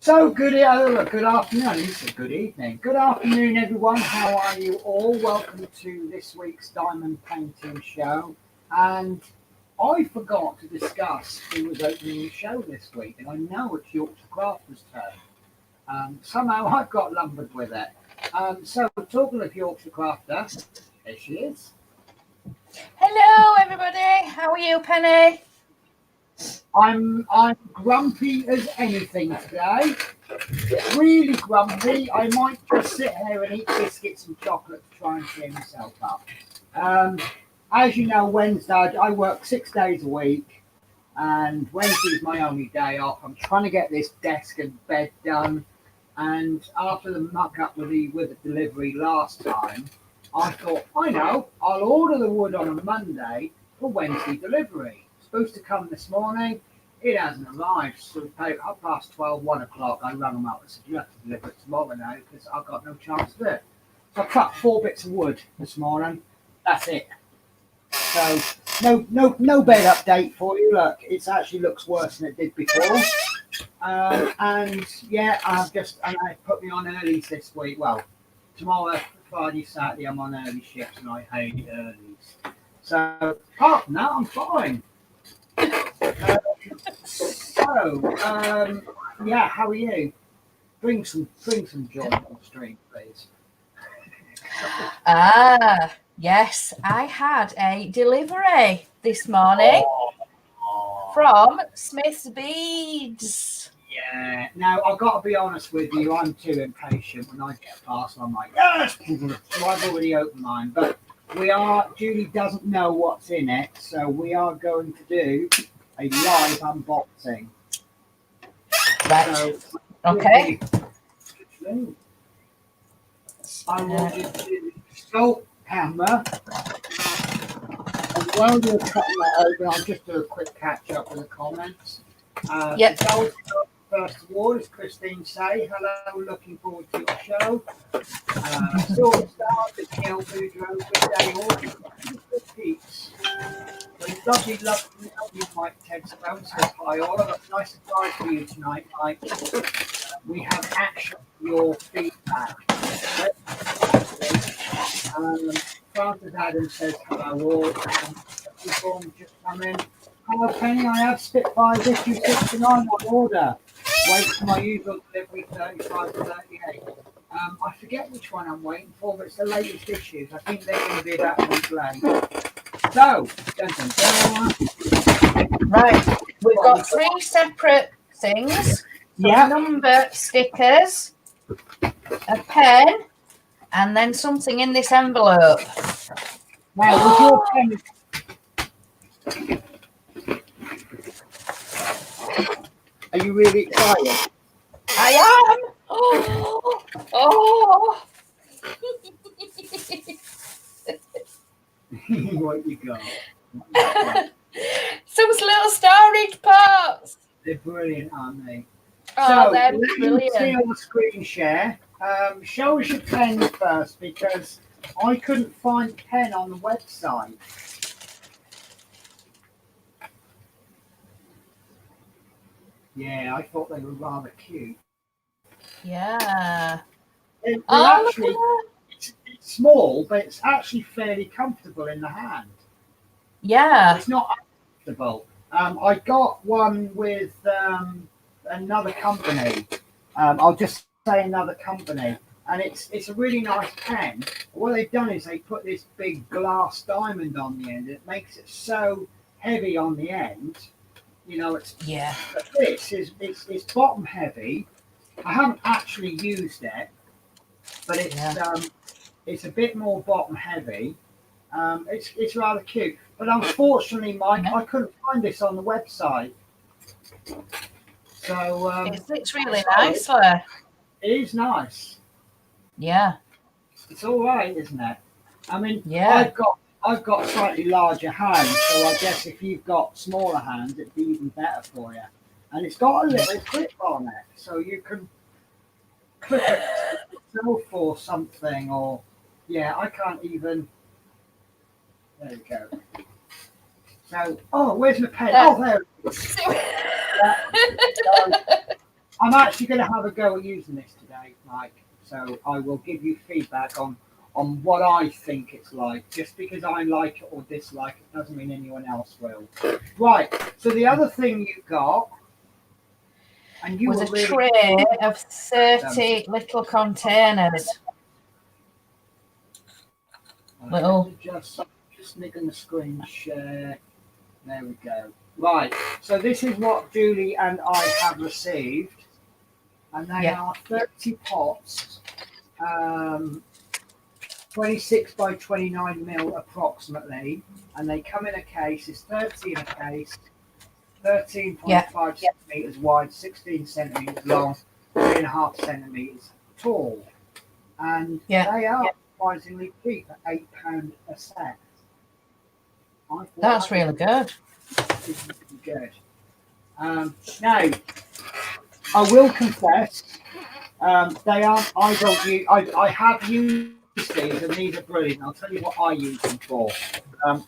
So good afternoon. It's a good evening. Good afternoon, everyone. How are you all? Welcome to this week's Diamond Painting Show. And I forgot to discuss who was opening the show this week, and I know it's Yorkshire Crafter's turn. Somehow I got lumbered with it. So talking of Yorkshire Crafter, there she is. Hello, everybody. How are you, Penny? I'm grumpy as anything today. Really grumpy. I might just sit here and eat biscuits and chocolate to try and cheer myself up. As you know, Wednesday I work 6 days a week, and Wednesday's my only day off. I'm trying to get this desk and bed done, and after the muck up with the delivery last time, I thought, I know, I'll order the wood on a Monday for Wednesday delivery. Supposed to come this morning. It hasn't arrived. So about 12:30, 1 o'clock, I rang them up and said, you have to deliver it tomorrow now because I've got no chance to do it. So I cut 4 bits of wood this morning. That's it. So no bed update for you. Look, it actually looks worse than it did before. And yeah, I put me on earlies this week. Well, tomorrow, Friday, Saturday, I'm on early shifts and I hate earlies. So apart from that, I'm fine. Yeah, how are you? Bring some joy on the stream, please. Yes, I had a delivery this morning from Smith's Beads. Yeah. Now I've got to be honest with you, I'm too impatient. When I get a parcel, I'm like, yes. So I've already opened mine, but Julie doesn't know what's in it, so we are going to do a live unboxing. Right. So, Okay. I will just do the salt hammer. And while you're cutting that open, I'll just do a quick catch up with the comments. Yep. First of all, as Christine say, hello, looking forward to your show. Silver Star, the Kill Boudreaux, good day all. Good peeps. Lovely, Mike Ted Stone says hi all. I've got a nice surprise for you tonight, Mike. We have actually your feedback. Francis Adams says hello all. Form just come in. Hello Penny, I have Spitfires issue 69 on order. Wait for my usual delivery 35 to 38. I forget which one I'm waiting for, but it's the latest issues. I think they're going to be about a week late. So, Right, we've got 3 separate things. Yeah. Number stickers, a pen, and then something in this envelope. Now, with your pen, are you really excited? I am. Oh. What you got? Some little storage parts. They're brilliant, aren't they? Oh, so, they're let brilliant. me see on the screen share. Show us your pen first, because I couldn't find pen on the website. Yeah, I thought they were rather cute. Yeah. They're actually, it's small, but it's actually fairly comfortable in the hand. Yeah. It's not uncomfortable. I got one with another company. I'll just say another company, and it's a really nice pen. What they've done is they put this big glass diamond on the end. It makes it so heavy on the end. You know, it's This is bottom heavy. I haven't actually used it, but it's a bit more bottom heavy. It's rather cute, but unfortunately, Mike, I couldn't find this on the website. So it's really nicely. It is nice. Yeah. It's all right, isn't it? I mean, yeah. I've got slightly larger hands, so I guess if you've got smaller hands, it'd be even better for you. And it's got a little clip on it, so you can clip it to yourself or something, or I can't even. There you go. So, where's my pen? Oh, there it is. I'm actually going to have a go at using this today, Mike. So I will give you feedback on what I think it's like. Just because I like it or dislike it doesn't mean anyone else will. Right. So the other thing you got, and you was were a really tray of 30 little containers. Little. Just nicking the screen share. There we go. Right. So this is what Julie and I have received, and they are 30 pots, 26 by 29 mil approximately, and they come in a case. It's 30 in a case, 13.5 centimeters wide, 16 centimeters long, 3.5 centimeters tall, and they are surprisingly cheap at £8 a set. That's really good. It's really good. Now, I will confess, they aren't. I don't use. I have used these, and these are brilliant. I'll tell you what I use them for.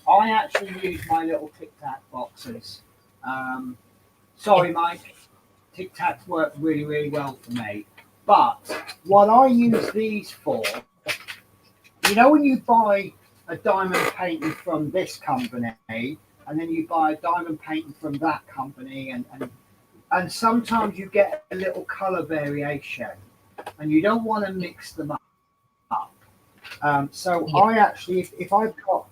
I actually use my little Tic Tac boxes. Sorry, Mike. Tic Tacs work really, really well for me. But what I use these for, you know, when you buy a diamond painting from this company, and then you buy a diamond painting from that company, and sometimes you get a little color variation, and you don't want to mix them up. So I actually, if I've got,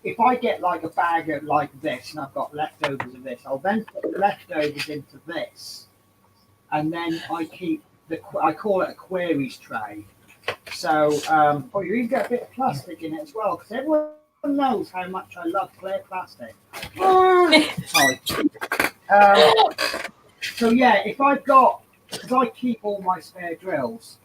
if I get like a bag of like this, and I've got leftovers of this, I'll then put the leftovers into this, and then I call it a queries tray. So, you even get a bit of plastic in it as well, because everyone knows how much I love clear plastic. Sorry. So yeah, because I keep all my spare drills.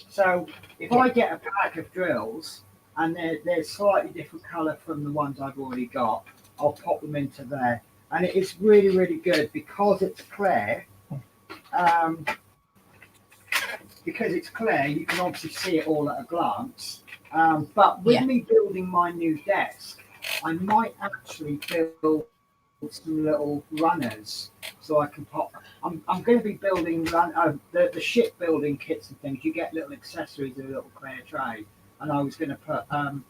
So if I get a pack of drills and they're slightly different colour from the ones I've already got, I'll pop them into there. And it is really, really good because it's clear. Because it's clear, you can obviously see it all at a glance. But with me building my new desk, I might actually build some little runners so I can pop. I'm going to be building the shipbuilding kits and things. You get little accessories in a little clear tray, and I was going to put I've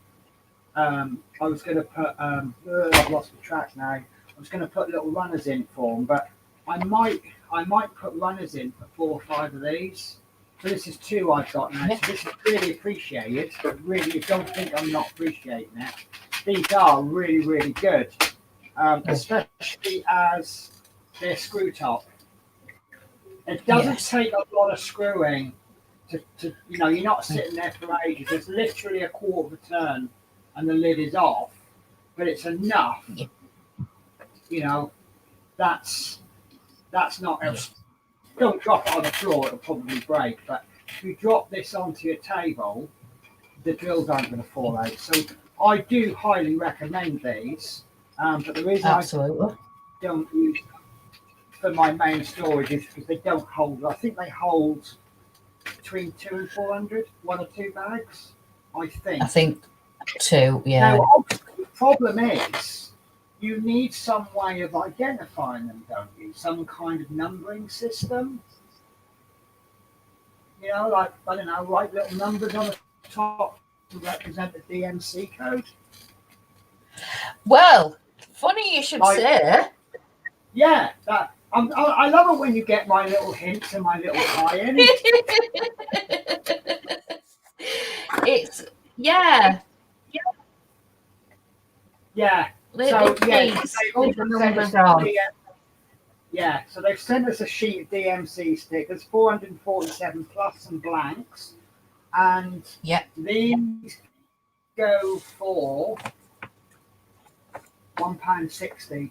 lost the track now. I was going to put little runners in for them, but I might put runners in for 4 or 5 of these. So this is 2 I've got now. So this is really appreciated. Really, don't think I'm not appreciating it. These are really, really good. Especially as they're screw top. It doesn't take a lot of screwing to you're not sitting there for ages. It's literally a quarter of a turn and the lid is off, but it's enough. That's not. Don't drop it on the floor; it'll probably break. But if you drop this onto your table, the drills aren't going to fall out. So I do highly recommend these. But the reason I don't use them for my main storage is because they don't hold. I think they hold between 200 and 400, 1 or 2 bags. I think 2. Yeah. Now, the problem is you need some way of identifying them, don't you? Some kind of numbering system. Like I don't know, write little numbers on the top to represent the DMC code. Well, funny you should say. Yeah, I love it when you get my little hints and my little tie-in. It's yeah. So so they've sent us a sheet of DMC stickers, 447 plus some blanks, and these go for £1.60.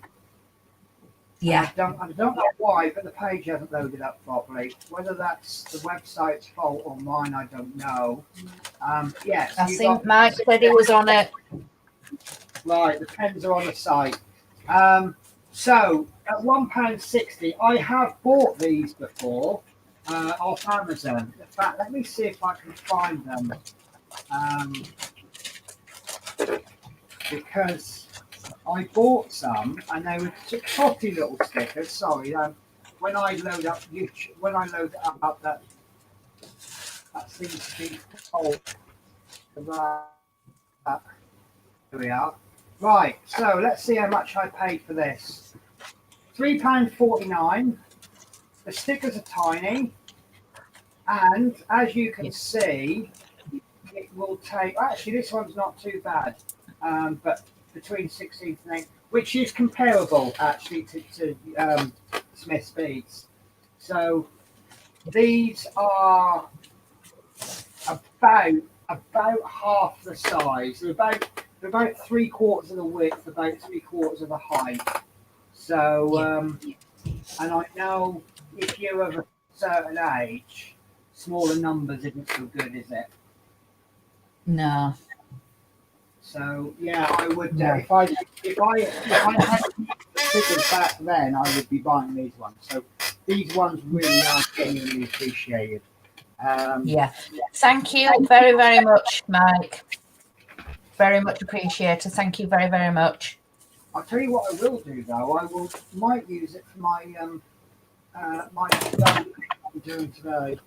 Yeah. I don't know why, but the page hasn't loaded up properly. Whether that's the website's fault or mine, I don't know. I think Mike said he was on it. Right, the pens are on the site. So at £1.60, I have bought these before off Amazon. In fact, let me see if I can find them. Because I bought some and they were totty little stickers. Sorry, when I load up YouTube, when I load it up, that seems to be full. Here we are. Right, so let's see how much I paid for this. £3.49. The stickers are tiny, and as you can see, it will take. Actually, this one's not too bad, but between 16th and 8th, which is comparable actually to Smith's beads. So these are about half the size. They're about 3/4 of the width, about 3/4 of the height. So, and I know if you're of a certain age, smaller numbers isn't so good, is it? No. So yeah, I would. If I had figures back then, I would be buying these ones. So these ones really are genuinely appreciated. Thank you very, very much, Mike. Very much appreciated. Thank you very, very much. I'll tell you what I will do though. Might use it for my my stuff I'm doing today.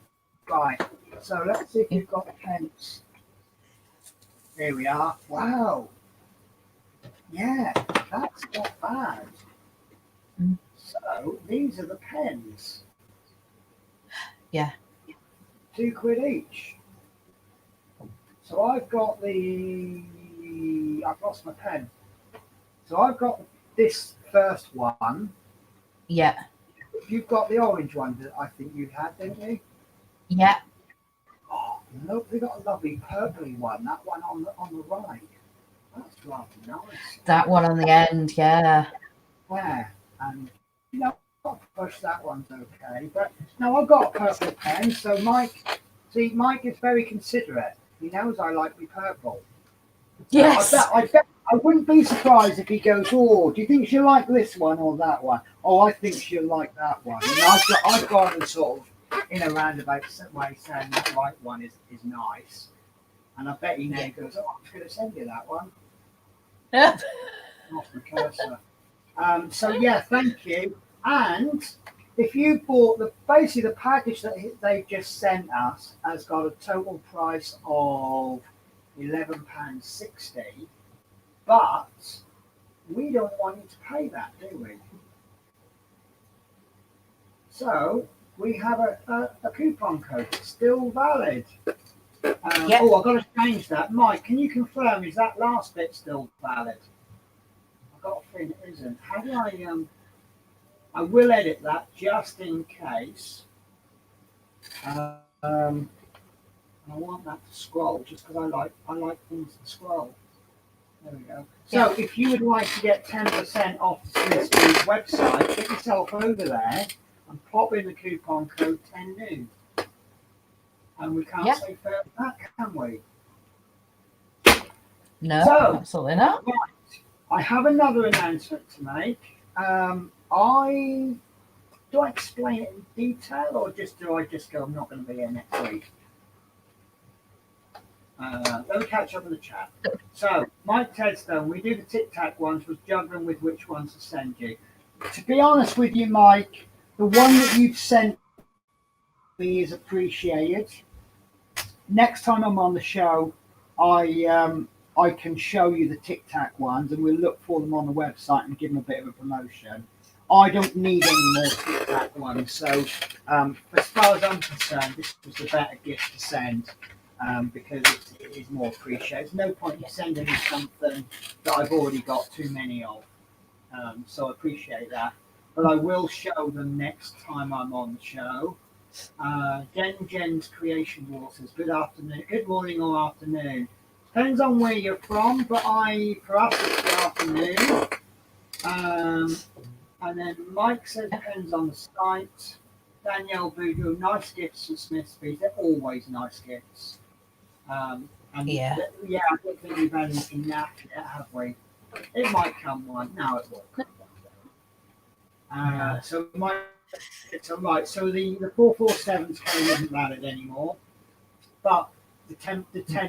Right. So let's see if you've got pence. Here we are. Wow. Yeah, that's not bad. So these are the pens. Yeah. £2 each. So I've got I've lost my pen. So I've got this first one. Yeah. You've got the orange one that I think you had, didn't you? Yeah. Oh, look, they got a lovely purpley one. That one on the right. That's rather nice. That one on the end, yeah. Yeah, and you know, I'll push that one's okay. But no, I've got a purple pen. So Mike is very considerate. He knows I like my purple. Yes. I bet I wouldn't be surprised if he goes, "Oh, do you think she'll like this one or that one?" "Oh, I think she'll like that one." And I've gone sort of in a roundabout way saying that right one is nice. And I bet he now goes, "Oh, I'm just going to send you that one." Off the cursor. So yeah, thank you. And if you bought basically the package that they've just sent us has got a total price of £11.60, but we don't want you to pay that, do we? So we have a coupon code. It's still valid. Oh, I've got to change that. Mike, can you confirm, is that last bit still valid? I've got a feeling it isn't. How do I will edit that just in case. I want that to scroll just because I like things to scroll. There we go. So if you would like to get 10% off the Smith's Beads website, get yourself over there and pop in the coupon code 10new. And we can't say further than that, can we? No, so, absolutely not. Right, I have another announcement to make. Do I explain it in detail, or do I just go, I'm not going to be here next week? Let me catch up in the chat. So, Mike Tedstone, we do the Tic Tac ones, was juggling with which ones to send you. To be honest with you, Mike, the one that you've sent me is appreciated. Next time I'm on the show, I can show you the Tic Tac ones, and we'll look for them on the website and give them a bit of a promotion. I don't need any more Tic Tac ones, so as far as I'm concerned, this was the better gift to send. Because it is more appreciated. There's no point in sending me something that I've already got too many of. So I appreciate that. But I will show them next time I'm on the show. Jen's Creation Waters, good afternoon, good morning or afternoon. Depends on where you're from, but for us it's the afternoon. And then Mike says depends on the site. Danielle Voodoo, nice gifts from Smith's Beads. They're always nice gifts. I don't think we've had anything naff yet, have we? It might come one. No, it won't come one. So it's all right. So the 447's code isn't valid anymore, but the 10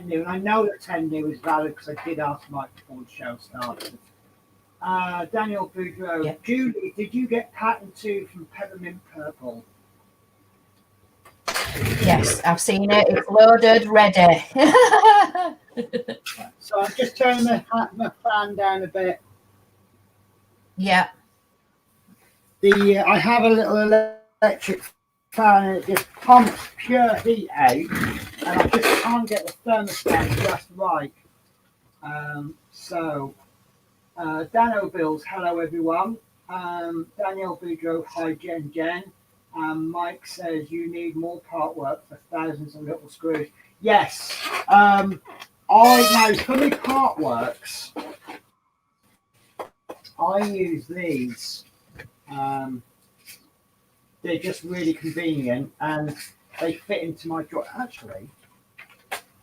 new, and I know that 10 new is valid because I did ask Mike before the show started. Daniel Boudreau. Yeah. Julie, did you get pattern 2 from Peppermint Purple? Yes, I've seen it. It's loaded, ready. So I'm just turning my fan down a bit. Yeah. I have a little electric fan and it just pumps pure heat out, and I just can't get the thermostat just right. Dano Bills, hello everyone. Daniel Boudreau, hi Jen. Mike says you need more part work for thousands of little screws. Yes. I now for my part works, I use these. They're just really convenient and they fit into my drawer. Actually,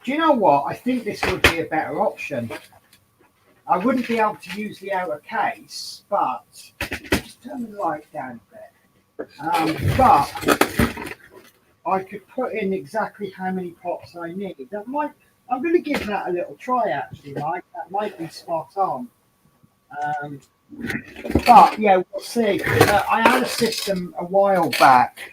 do you know what? I think this would be a better option. I wouldn't be able to use the outer case, but just turn the light down a bit. But I could put in exactly how many pots I need. I'm going to give that a little try actually, Mike. That might be spot on. But yeah, we'll see. I had a system a while back.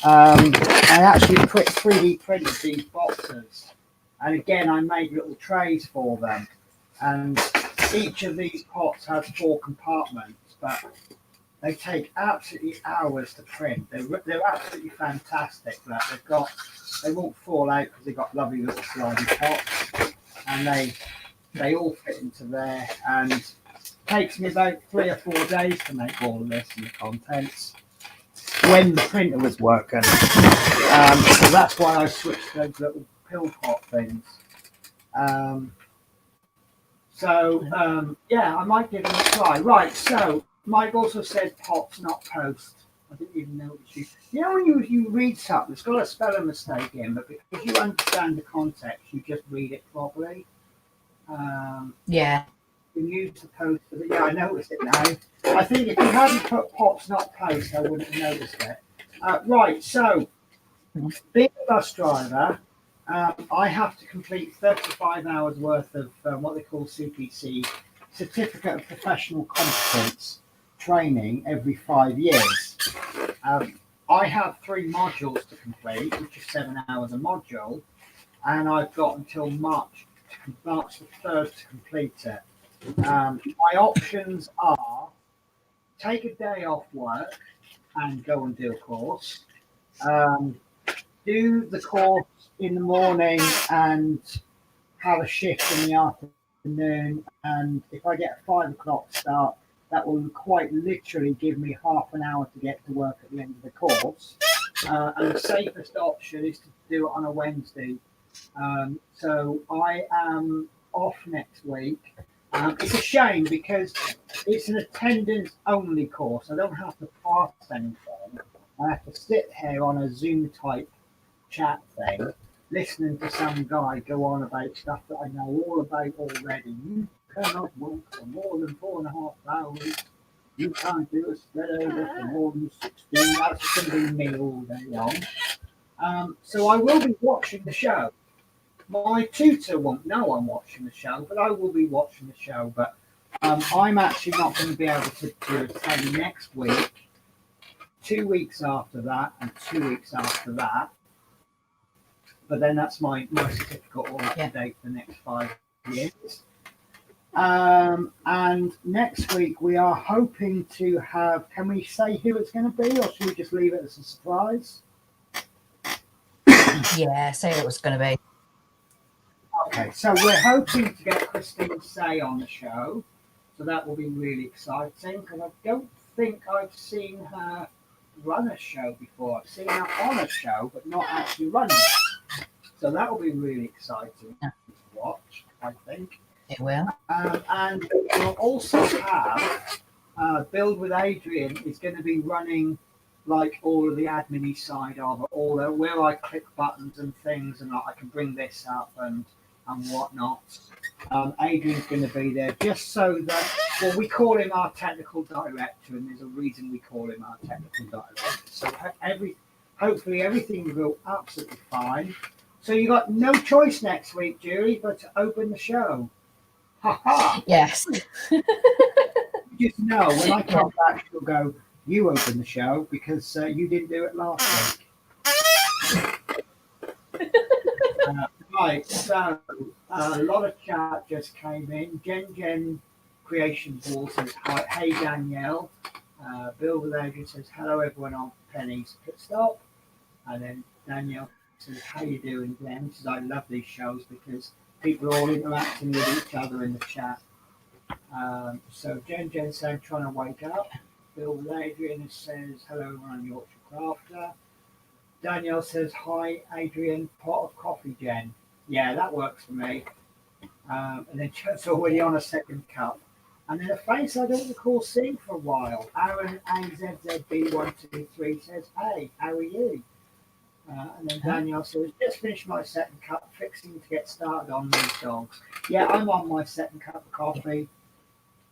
I actually 3D printed these boxes, and again, I made little trays for them. And each of these pots has 4 compartments, but they take absolutely hours to print. They're absolutely fantastic. They won't fall out because they've got lovely little slidey pots, and they all fit into there. And it takes me about 3 or 4 days to make all of this and the contents when the printer was working. So that's why I switched to those little pill pot things. Yeah, I might give them a try. Right, so Mike also said pots, not post. I didn't even notice you. You know when you read something, it's got a spelling mistake in, but because you understand the context, you just read it properly. Yeah. You can use the post. Yeah, I noticed it now. I think if you hadn't put pots, not post, I wouldn't have noticed it. Right, so being a bus driver, I have to complete 35 hours worth of what they call CPC, Certificate of Professional Competence training every 5 years. I have 3 modules to complete, which is 7 hours a module, and I've got until March the 3rd to complete it. My options are take a day off work and go and do a course. Do the course in the morning and have a shift in the afternoon. And if I get a 5 o'clock start, that will quite literally give me half an hour to get to work at the end of the course. And the safest option is to do it on a Wednesday. So I am off next week. It's a shame because it's an attendance only course. I don't have to pass anything. I have to sit here on a Zoom type chat thing, listening to some guy go on about stuff that I know all about already. You cannot work for more than 4.5 hours. You can't do a spread over for more than 16. That's going to be me all day long. So I will be watching the show. My tutor won't know I'm watching the show, but I will be watching the show. But I'm actually not going to be able to attend next week, 2 weeks after that, and 2 weeks after that. But then that's my certificate all up to date for the next 5 years. And next week we are hoping to have, can we say who it's going to be, or should we just leave it as a surprise? Yeah, say it was going to be. Okay, so we're hoping to get Christine Say on the show. So that will be really exciting because I don't think I've seen her run a show before. I've seen her on a show, but not actually running it. So that will be really exciting to watch, I think. It will. And we'll also have Build with Adrian is going to be running like all of the admin side of it, all where I click buttons and things, and I can bring this up and whatnot. Adrian's going to be there just so that, well, we call him our technical director, and there's a reason we call him our technical director. So hopefully everything will go absolutely fine. So you got no choice next week, Julie, but to open the show. Ha ha! Yes. just know when I come back, she'll go, you open the show because you didn't do it last week. Right, so a lot of chat just came in. Jen Creation Ball says, hi, hey Danielle. Bill Villagers says, hello everyone on Penny's Pitstop. And then Danielle says, how you doing, Glenn? Says, I love these shows because people are all interacting with each other in the chat. So Jen said, trying to wake up. Bill Adrian says, hello everyone, Yorkshire Crafter. Danielle says, hi Adrian, pot of coffee, Jen. Yeah, that works for me. And then Chet's already on a second cup. And then a face I don't recall seeing for a while. Aaron AZZB123 says, hey, how are you? And then Danielle says, just finished my second cup, fixing to get started on these dogs. Yeah, I'm on my second cup of coffee,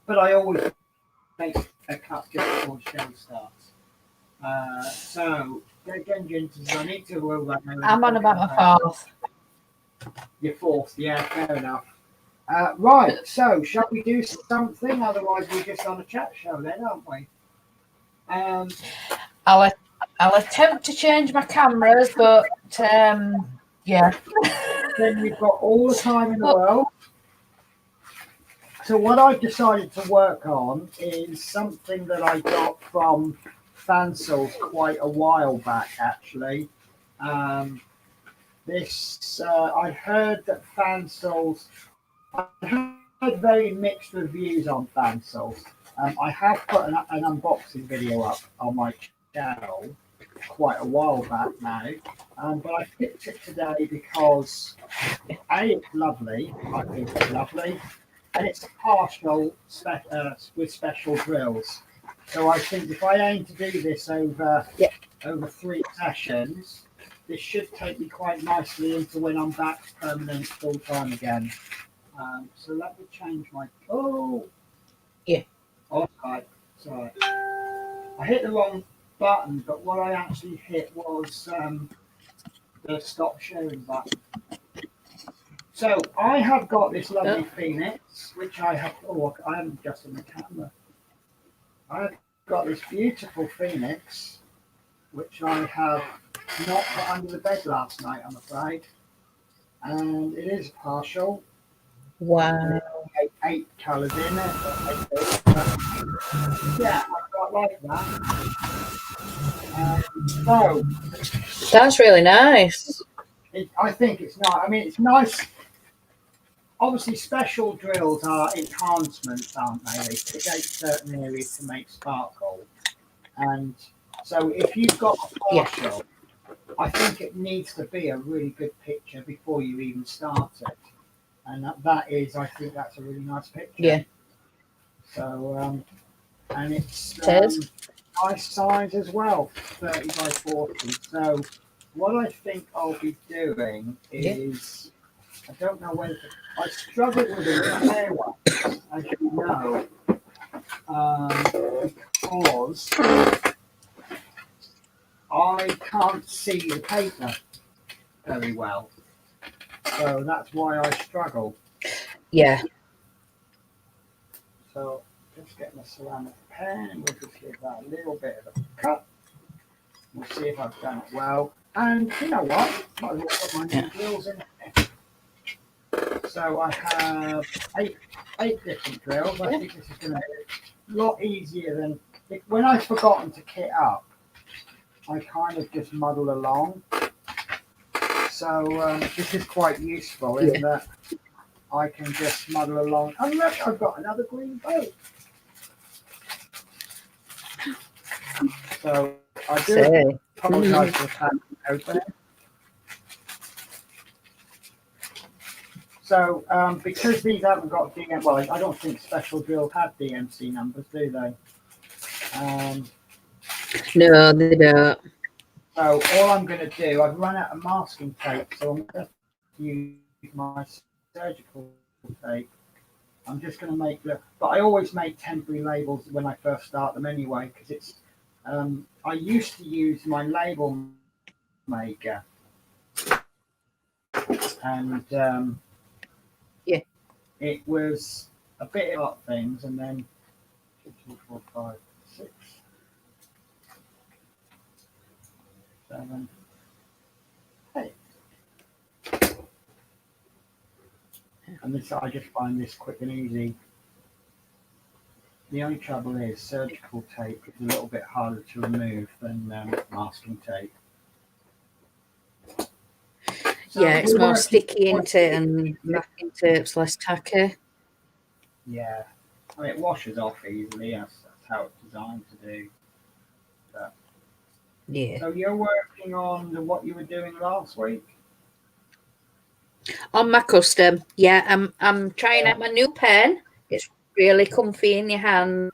but I always make a cup just before the show starts. So, Jen says, I need to roll that. I'm on about my fourth. Your fourth, yeah, fair enough. Right, so shall we do something? Otherwise, we're just on a chat show then, aren't we? I'll attempt to change my cameras, but yeah. Then we've got all the time in the world. So what I've decided to work on is something that I got from Fansels quite a while back, actually. I heard that Fansels, I heard very mixed reviews on Fansels. I have put an unboxing video up on my channel quite a while back now, but I picked it today because A, it's lovely, I think it's lovely, and it's a partial with special drills. So I think if I aim to do this over 3 sessions, this should take me quite nicely into when I'm back permanent full time again. So let me change my. Oh, right. Sorry, I hit the wrong button, but what I actually hit was the stop sharing button. So I have got this lovely Phoenix, which I have. Oh, I haven't adjusted the camera. I've got this beautiful Phoenix, which I have not put under the bed last night, I'm afraid. And it is partial. Wow. 8 colours in it. Yeah, I quite like that. So That's really nice. I think it's nice. I mean, it's nice. Obviously, special drills are enhancements, aren't they? They create certain areas to make sparkle. And so if you've got a partial, I think it needs to be a really good picture before you even start it. And that is, I think that's a really nice picture. Yeah. So, and it's nice size as well, 30 by 40. So what I think I'll be doing is, I don't know whether I struggle with the hair wax, as you know, because I can't see the paper very well. So that's why I struggle. Yeah. So just getting a ceramic pen, we'll just give that a little bit of a cut. We'll see if I've done it well. And you know what? Might as well put my new drills in there. So I have eight different drills. I think this is going to be a lot easier than when I've forgotten to kit up. I kind of just muddle along. So this is quite useful in that I can just muddle along. And look, I've got another green boat. So I do apologise for having open it. So because these haven't got DMC, well, I don't think special drills have DMC numbers, do they? No, they don't. So all I'm going to do, I've run out of masking tape, so I'm going to use my surgical tape. I'm just going to make but I always make temporary labels when I first start them anyway, because it's, I used to use my label maker, and it was a bit of things, and then 2, 4, 5, 6, 7, 8. And this, I just find this quick and easy. The only trouble is surgical tape is a little bit harder to remove than masking tape. So Yeah, it's we're more working- sticky into it, and masking tape's less tacky. Yeah, I mean, it washes off easily. That's how it's designed to do. But, Yeah. so you're working on what you were doing last week? On my custom, yeah, I'm trying out my new pen. It's really comfy in your hand.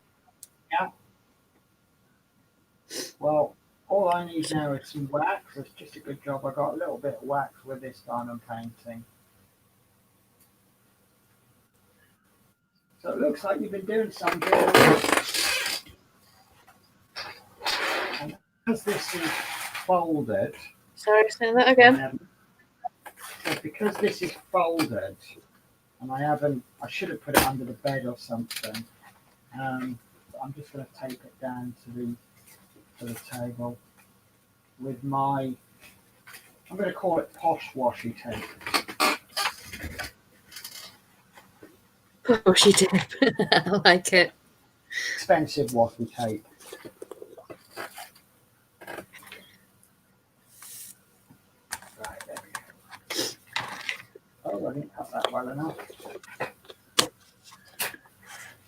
Yeah. Well, all I need now is some wax. It's just a good job I got a little bit of wax with this diamond painting. So it looks like you've been doing some good. And because this is folded. Sorry, say that again. So because this is folded, and I should have put it under the bed or something. I'm just going to tape it down to the table with my, I'm going to call it posh washi tape. Washi tape. I like it. Expensive washi tape. Right, there we go. Oh, I didn't cut that well enough.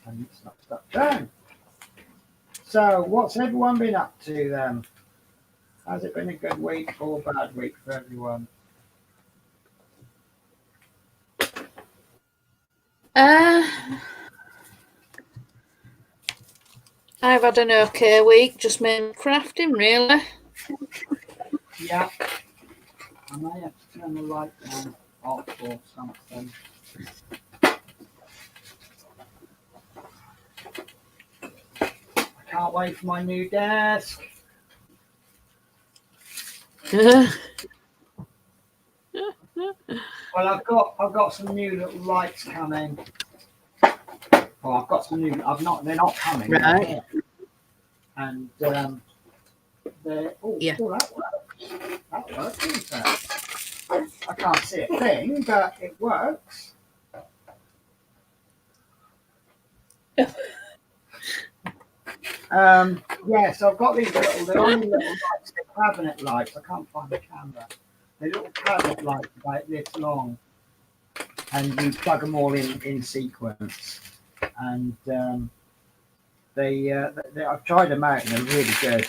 And it's not stuck down. So, what's everyone been up to then? Has it been a good week or a bad week for everyone? I've had an okay week, just mainly crafting, really. Yeah. I may have to turn the light down off or something. I can't wait for my new desk. Well, I've got some new little lights coming. Well, I've got some new. They're not coming. Right. And they're. Oh, Yeah. oh, that works. That works, doesn't it? I can't see a thing, but it works. Yeah, so I've got these they're only little lights, they're cabinet lights. I can't find the camera. They're little cabinet lights about this long, and you plug them all in sequence. And I've tried them out, and they're really good.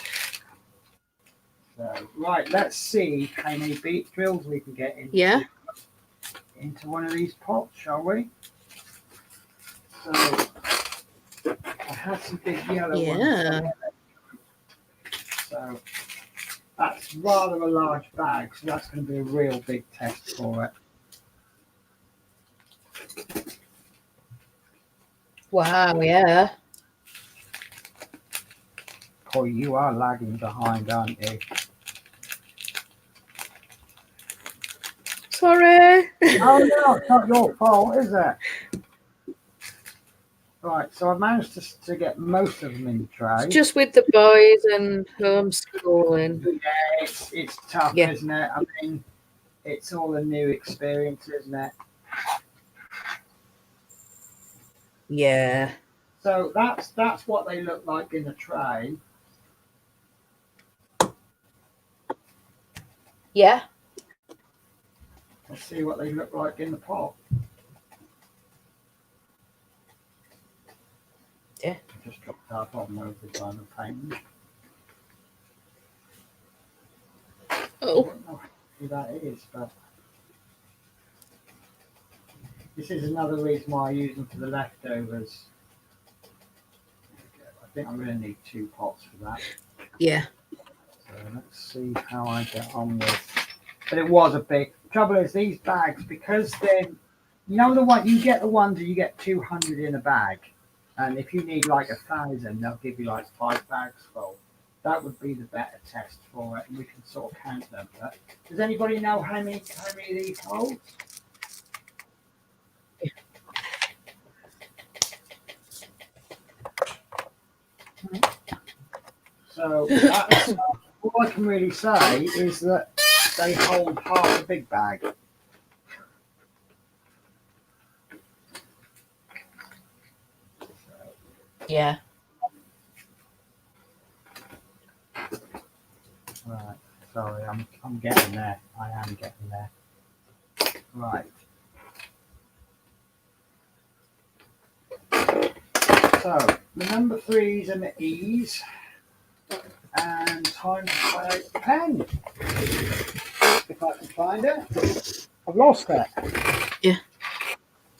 So, right, let's see how many beat drills we can get into one of these pots, shall we? So, I had some big yellow ones. So, that's rather a large bag, so that's going to be a real big test for it. Wow, yeah. Oh, you are lagging behind, aren't you? Sorry. Oh no, it's not your fault, is it? Right, so I managed to get most of them in the tray. Just with the boys and homeschooling. Yeah, it's tough, isn't it? I mean, it's all a new experience, isn't it? Yeah. So that's what they look like in the tray. Yeah. Let's see what they look like in the pot. Yeah. I just dropped our bottom over the diamond paint. Oh. I don't know who that is, but this is another reason why I use them for the leftovers. I think I'm going to need 2 pots for that. Yeah. So let's see how I get on with. But it was a big trouble. Is these bags, because they're, you know, the one you get the ones that you get 200 in a bag, and if you need like 1,000, they'll give you like 5 bags full. That would be the better test for it, and we can sort of count them. But does anybody know how many of these hold? So that's all I can really say is that they hold half a big bag. Yeah. Right. Sorry, I'm getting there. I am getting there. Right. So the number 3s and the E's, and time to play the pen. If I can find it, I've lost it. Yeah.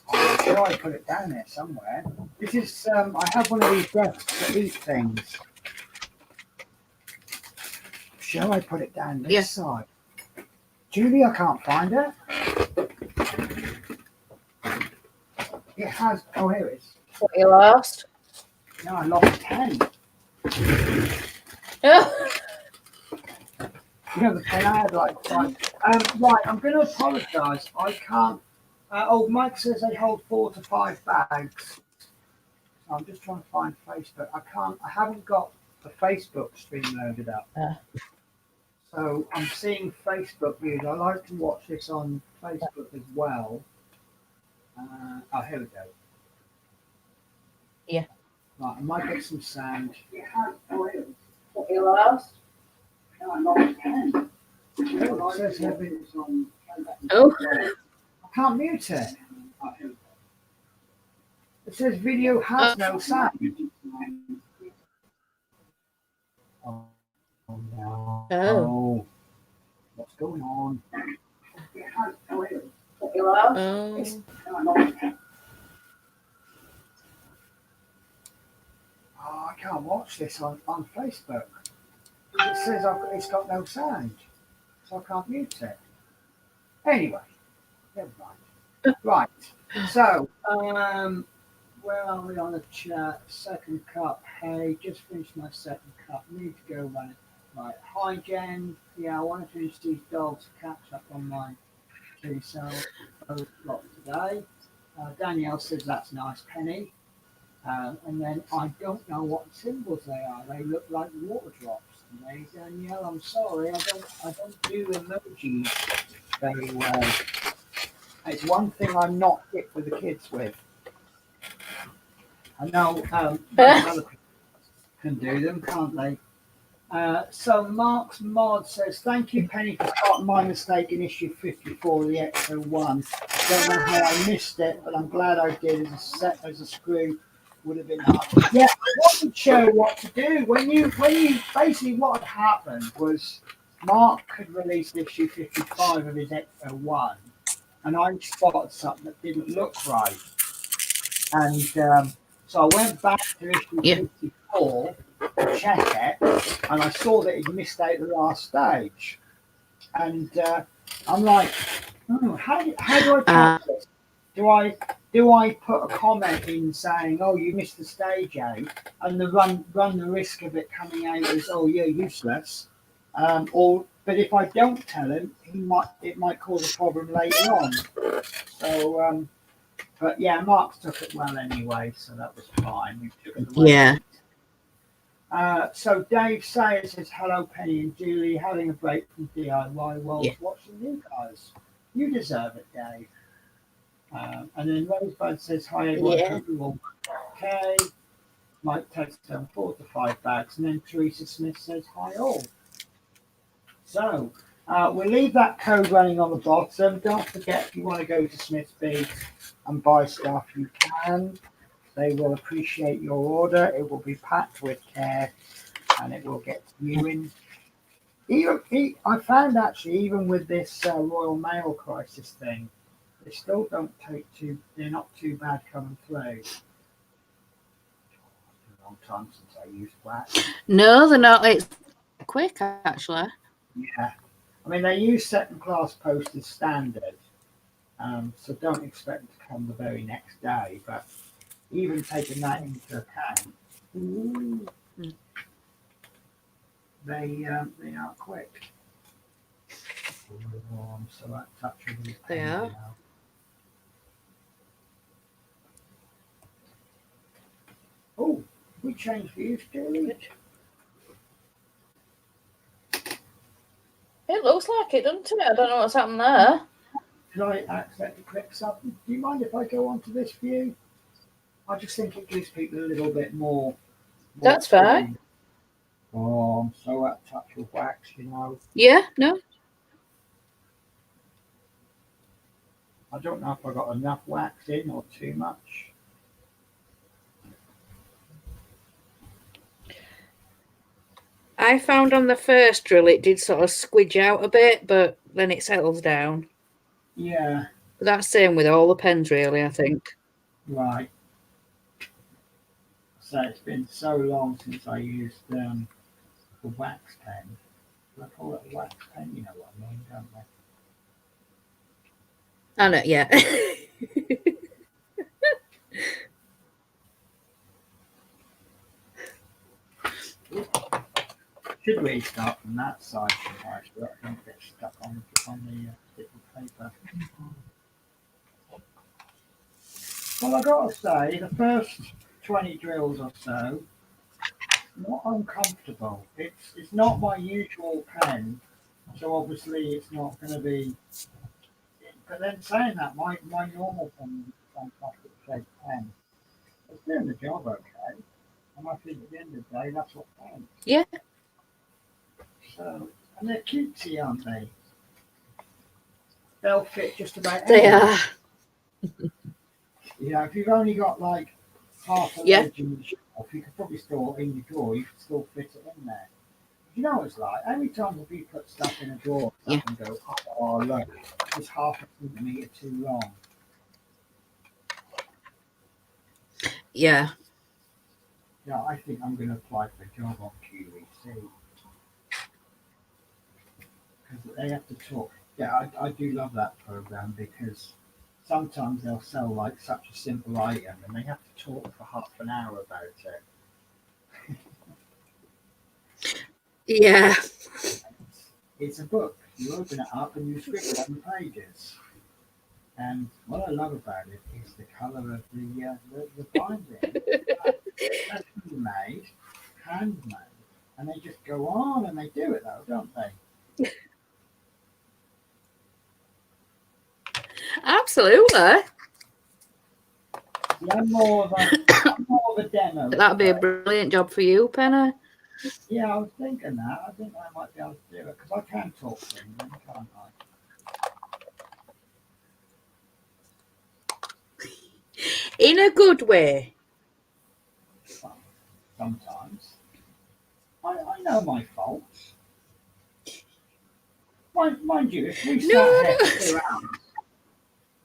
I'm sure I put it down there somewhere. This is I have one of these desks that eat things. Shall I put it down this side? Julie, I can't find it. It has. Oh, here it is. What you lost? No, I lost 10. Oh. You know, the pen I had like 5. Right, I'm going to apologise. I can't. Mike says they hold 4 to 5 bags. So I'm just trying to find Facebook. I haven't got the Facebook stream loaded up. So I'm seeing Facebook views. I like to watch this on Facebook as well. Here we go. Yeah. Right, I might get some sound. What you lost? It says everything's on. Oh. I can't mute it. It says video has no sound. Oh no. Oh. What's going on? What you lost? Oh, I can't watch this on Facebook. It says it's got no sound, so I can't mute it. Anyway, never mind. Right, so, where are we on the chat? Second cup. Hey, just finished my second cup. Need to go run it. Right, hi Jen. Yeah, I want to finish these dogs to catch up on my pre-sale lot today. Danielle says that's nice, Penny. And then I don't know what symbols they are. They look like water drops to me. Danielle, I'm sorry, I don't do emojis very well. It's one thing I'm not hip with the kids with. I know other people can do them, can't they? So Mark's Mod says, thank you, Penny, for spotting my mistake in issue 54 of the X01. Don't know how I missed it, but I'm glad I did. As a screw would have been hard. Yeah, I wasn't sure what to do. When you basically what had happened was Mark had released issue 55 of his X01, and I spotted something that didn't look right. And so I went back to issue 54 to check it, and I saw that he'd missed out the last stage. And I'm like, how do I catch this? Do I put a comment in saying, "Oh, you missed the stage out," and run the risk of it coming out as, "Oh, you're useless," but if I don't tell him, it might cause a problem later on. So, but yeah, Mark took it well anyway, so that was fine. We took it away. Yeah. So Dave Sayers says, hello, Penny and Julie, having a break from DIY while watching you guys. You deserve it, Dave. And then Rosebud says, hi, everyone. Hope you all okay. Mike takes down 4 to 5 bags. And then Teresa Smith says, hi, all. So we'll leave that code running on the bottom. Don't forget, if you want to go to Smith's and buy stuff, you can. They will appreciate your order. It will be packed with care, and it will get to you in. I found actually, even with this Royal Mail crisis thing, they still don't take they're not too bad coming through. It's been a long time since I used wax. No, they're not. It's quick, actually. Yeah. I mean, they use second class post as standard, so don't expect it to come the very next day, but even taking that into account, they are quick. Warm, so that touches the They are. now. Oh, we changed views, Julie. It looks like it, doesn't it? I don't know what's happened there. Did I accidentally click something? Do you mind if I go on to this view? I just think it gives people a little bit more. That's fine. Oh, I'm so out of touch with wax, you know. Yeah, no. I don't know if I got enough wax in or too much. I found on the first drill it did sort of squidge out a bit, but then it settles down. Yeah. But that's same with all the pens, really, I think. Right. So it's been so long since I used the wax pen. I call it a wax pen, you know what I mean, don't they? I know, yeah. Should we start from that side tonight so that I don't get stuck on the sticky paper? Well, I've got to say, the first 20 drills or so, not uncomfortable. It's not my usual pen, so obviously it's not going to be. But then saying that, my normal pen is a fantastic shaped pen. It's doing the job okay, and I think at the end of the day, that's what counts. Yeah. So, and they're cutesy, aren't they? They'll fit just about They anywhere. are. You know, if you've only got like half a wedge in the shelf, you could probably store in your drawer, you could still fit it in there. You know what it's like? Every time if you put stuff in a drawer and go, oh look, it's half a centimetre too long. Yeah. Yeah, I think I'm going to apply for a job on QVC. Because they have to talk. Yeah, I do love that program because sometimes they'll sell like such a simple item and they have to talk for half an hour about it. Yeah. It's a book. You open it up and you scribble on the pages. And what I love about it is the colour of the binding. That's made, handmade, and they just go on and they do it though, don't they? Absolutely. See, I'm more of a demo. That'd be a brilliant job for you, Penny. Yeah, I was thinking that. I think I might be able to do it because I can talk to them, can't I? In a good way. Sometimes. I know my faults. Mind you, if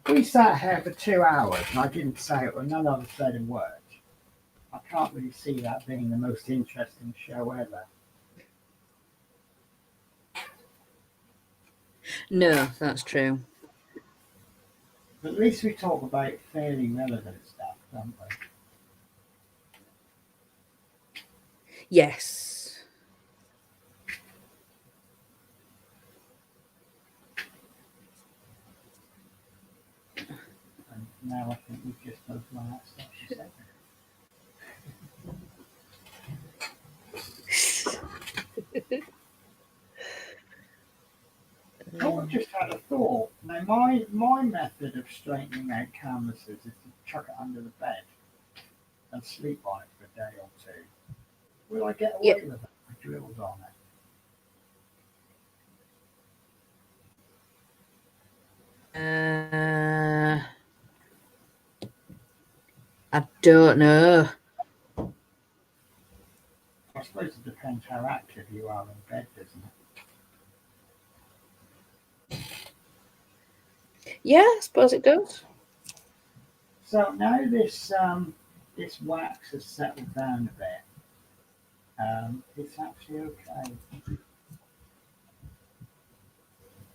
we sat here for 2 hours and I didn't say it or none other said a word, I can't really see that being the most interesting show ever. No, that's true. But at least we talk about fairly relevant stuff, don't we? Yes. And now I think we've just both run out of stuff to say. I just had a thought. Now, my method of straightening out canvases is to chuck it under the bed and sleep on it for a day or two. Will I get away with it with drills on it? I don't know. I suppose it depends how active you are in bed, doesn't it? Yeah, I suppose it does. So now this wax has settled down a bit. It's actually okay.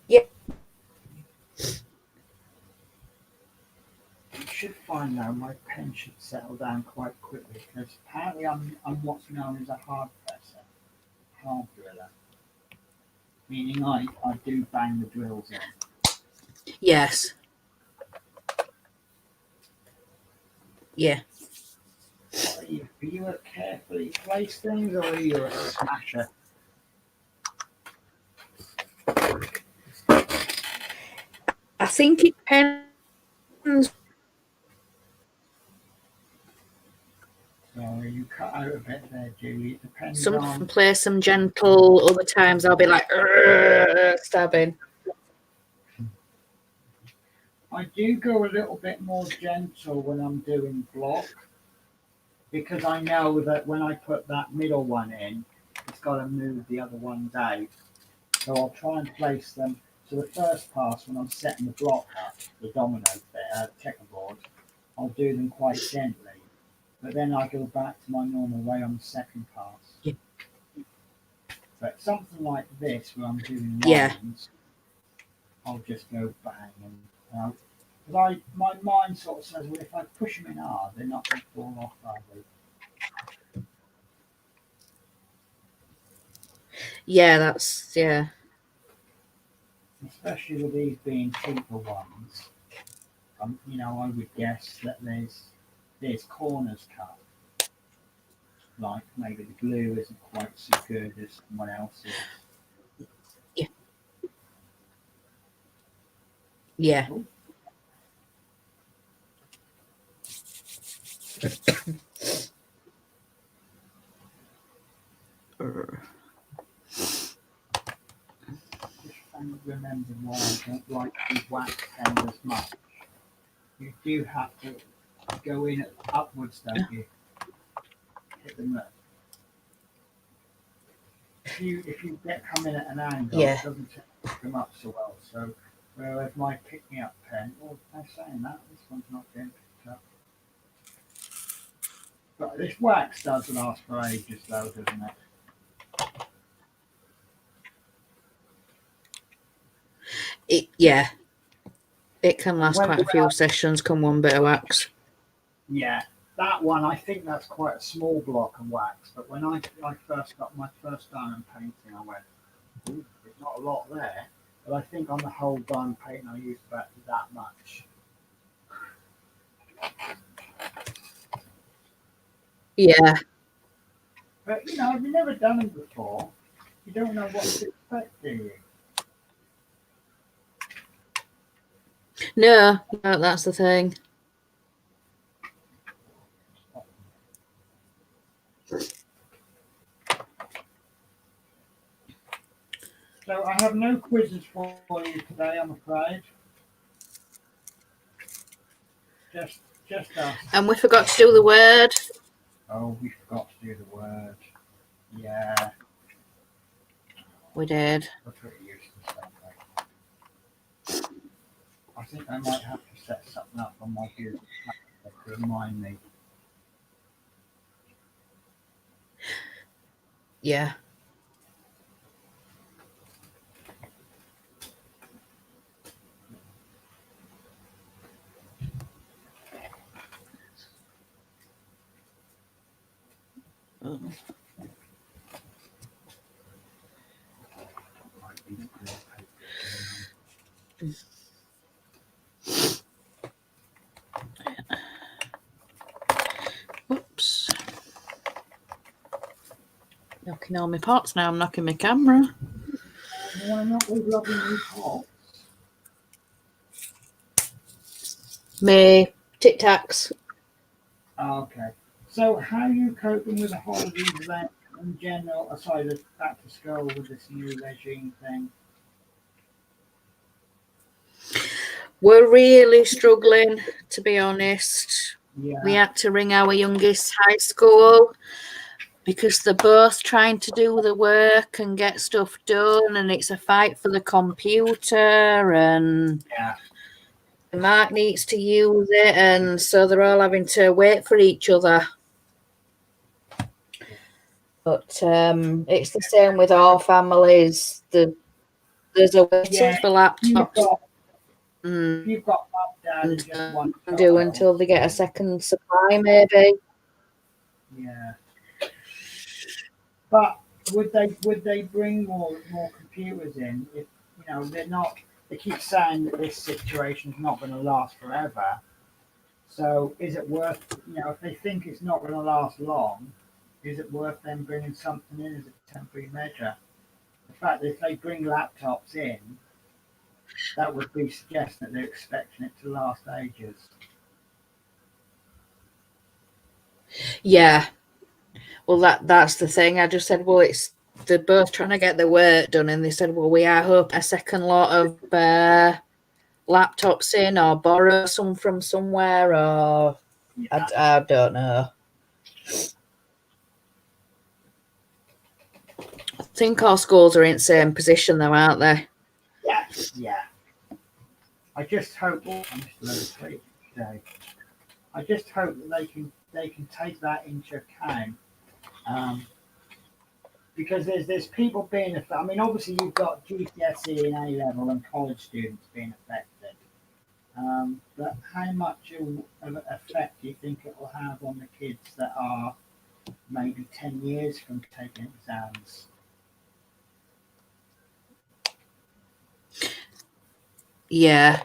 Yeah. You should find now my pen should settle down quite quickly because apparently I'm what's known as a hard presser, hard driller. Meaning I do bang the drills in. Yes. Yeah. What are you a carefully place things or are you a smasher? I think it depends. So you cut out a bit there, Julie. It depends Some on. play some gentle, other times I'll be like stabbing. I do go a little bit more gentle when I'm doing block because I know that when I put that middle one in, it's got to move the other ones out. So I'll try and place them. So the first pass, when I'm setting the block up, the domino checkerboard, I'll do them quite gently. But then I go back to my normal way on the second pass. Yeah. But something like this, where I'm doing Yeah. lines, I'll just go bang and because my mind sort of says, well, if I push them in hard, they're not going to fall off, are they? Yeah, that's yeah. Especially with these being cheaper ones, I would guess that there's corners cut. Like maybe the glue isn't quite so good as someone else's. Yeah. Yeah. Ooh. Just trying to remember why I don't like the wax pen as much. You do have to go in upwards, don't you? Hit them up. If you get come in at an angle, Yeah. it doesn't pick them up so well. So whereas my pick me up pen, well, I'm saying that this one's not getting picked up. But this wax does last for ages, though, doesn't it? Yeah. It can last When quite a few sessions, come one bit of wax. Yeah, that one, I think that's quite a small block of wax. But when I first got my first diamond painting, I went, ooh, there's not a lot there. But I think on the whole diamond painting, I used about that much. Yeah. But, if you've never done them before, you don't know what to expect, do you? No, that's the thing. So I have no quizzes for you today, I'm afraid. Just us. And we forgot to do the word. Oh, we forgot to do the word. Yeah. We did. We're pretty useless, aren't we? I think I might have to set something up on my Google Calendar to remind me. Yeah. Oh. Oops. Knocking all my pots now. I'm knocking my camera. Why not with lovely new pots? My Tic Tacs. Okay. So how are you coping with the holidays then in general, aside of back to school with this new regime thing? We're really struggling, to be honest. Yeah. We had to ring our youngest high school because they're both trying to do the work and get stuff done, and it's a fight for the computer, and Yeah. Mark needs to use it, and so they're all having to wait for each other. But it's the same with all families. There's a waiting for laptops. You've got mum, dad, and just one Do child. until they get a second supply, maybe. Yeah. But would they bring more computers in if they're not? They keep saying that this situation is not going to last forever. So is it worth if they think it's not going to last long, is it worth them bringing something in as a temporary measure? The fact that if they bring laptops in, that would be suggesting that they're expecting it to last ages. Yeah. Well, that's the thing. I just said, well, it's they're both trying to get the work done, and they said, well, we are hoping a second lot of laptops in, or borrow some from somewhere, or Yeah, I don't know. I think our schools are in the same position, though, aren't they? yeah, yeah. I just hope. Oh, I'm just a little sleep today. I just hope that they can take that into account. Because there's people being affected. I mean, obviously you've got GCSE and A level and college students being affected. But how much of an effect do you think it will have on the kids that are maybe 10 years from taking exams? Yeah.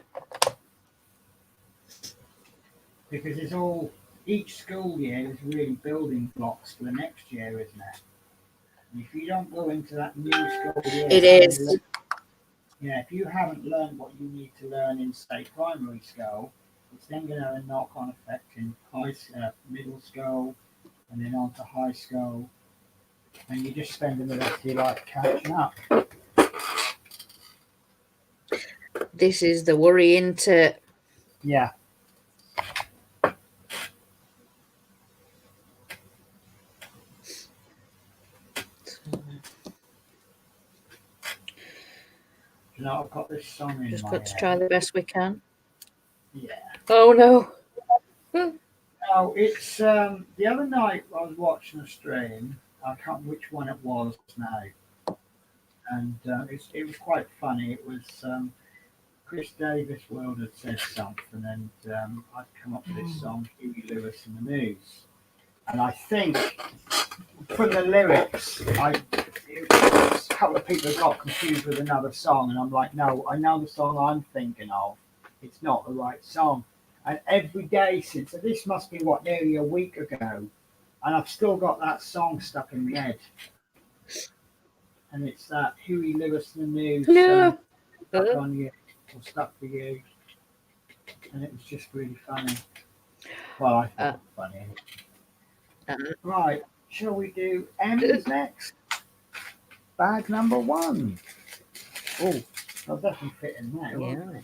Because it's all, each school year is really building blocks for the next year, isn't it? And if you don't go into that new school year, It is. yeah, if you haven't learned what you need to learn in, say, primary school, it's then going to have a knock-on effect in middle school, and then on to high school, and you're just spending the rest of your life catching up. This is the worry, isn't it? Yeah. You know, I've got this song in Just my got to head. try the best we can. Yeah. Oh no. Oh, it's the other night I was watching a stream. I can't remember which one it was now, and it was quite funny. It was Chris Davis World had said something, and I'd come up with this song, Huey Lewis and the News. And I think from the lyrics, a couple of people got confused with another song, and I'm like, no, I know the song I'm thinking of. It's not the right song. And every day since, so this must be what, nearly a week ago, and I've still got that song stuck in my head. And it's that Huey Lewis and the News, No. stuck on you, or stuck for you. And it was just really funny. Well, I thought it was funny. Right, shall we do M's next? Bag number 1. Oh, I'll definitely fit in there. Yeah.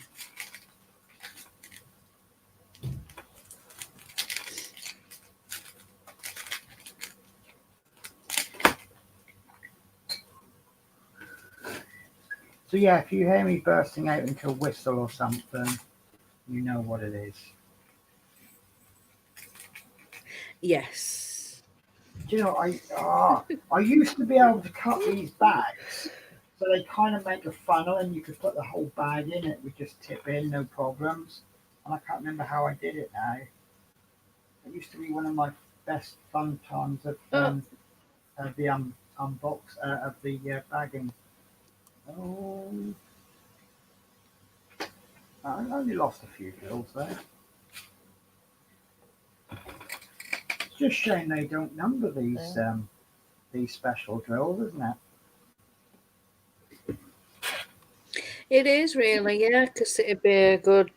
So yeah, if you hear me bursting out into a whistle or something, you know what it is. Yes. Do you know, I used to be able to cut these bags, so they kind of make a funnel, and you could put the whole bag in. It would just tip in, no problems. And I can't remember how I did it now. It used to be one of my best fun times of the of the bagging. Oh, I only lost a few drills there. It's just a shame they don't number these special drills, isn't it? It is really, yeah, because it'd be a good,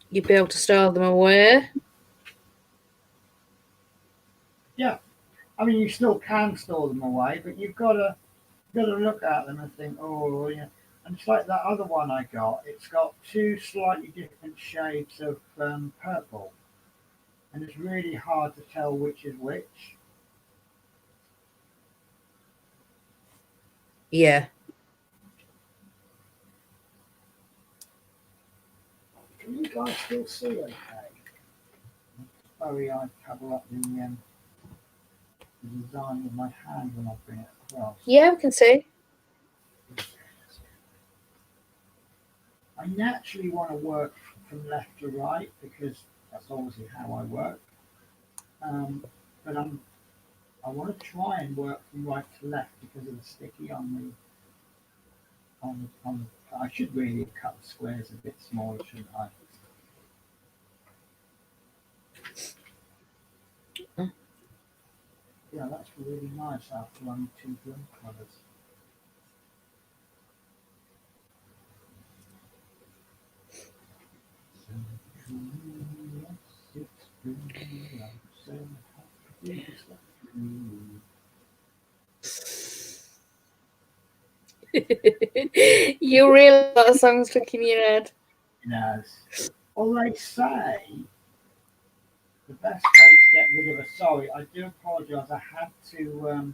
you'd be able to store them away. Yeah, I mean you still can store them away, but you've got to look at them and think, oh, yeah. And it's like that other one I got. It's got 2 slightly different shades of purple, and it's really hard to tell which is which. Yeah. Can you guys still see okay? Sorry, I cover up the design with my hand when I bring it across. Yeah, we can see. I naturally want to work from left to right because that's obviously how I work. But I want to try and work from right to left because of the sticky on the. I should really cut the squares a bit smaller, shouldn't I? Yeah, that's really nice after running 2 drum colours. You really that song stuck in your head. Yes. Well, they say the best way to get rid of a sorry, I do apologise. I had to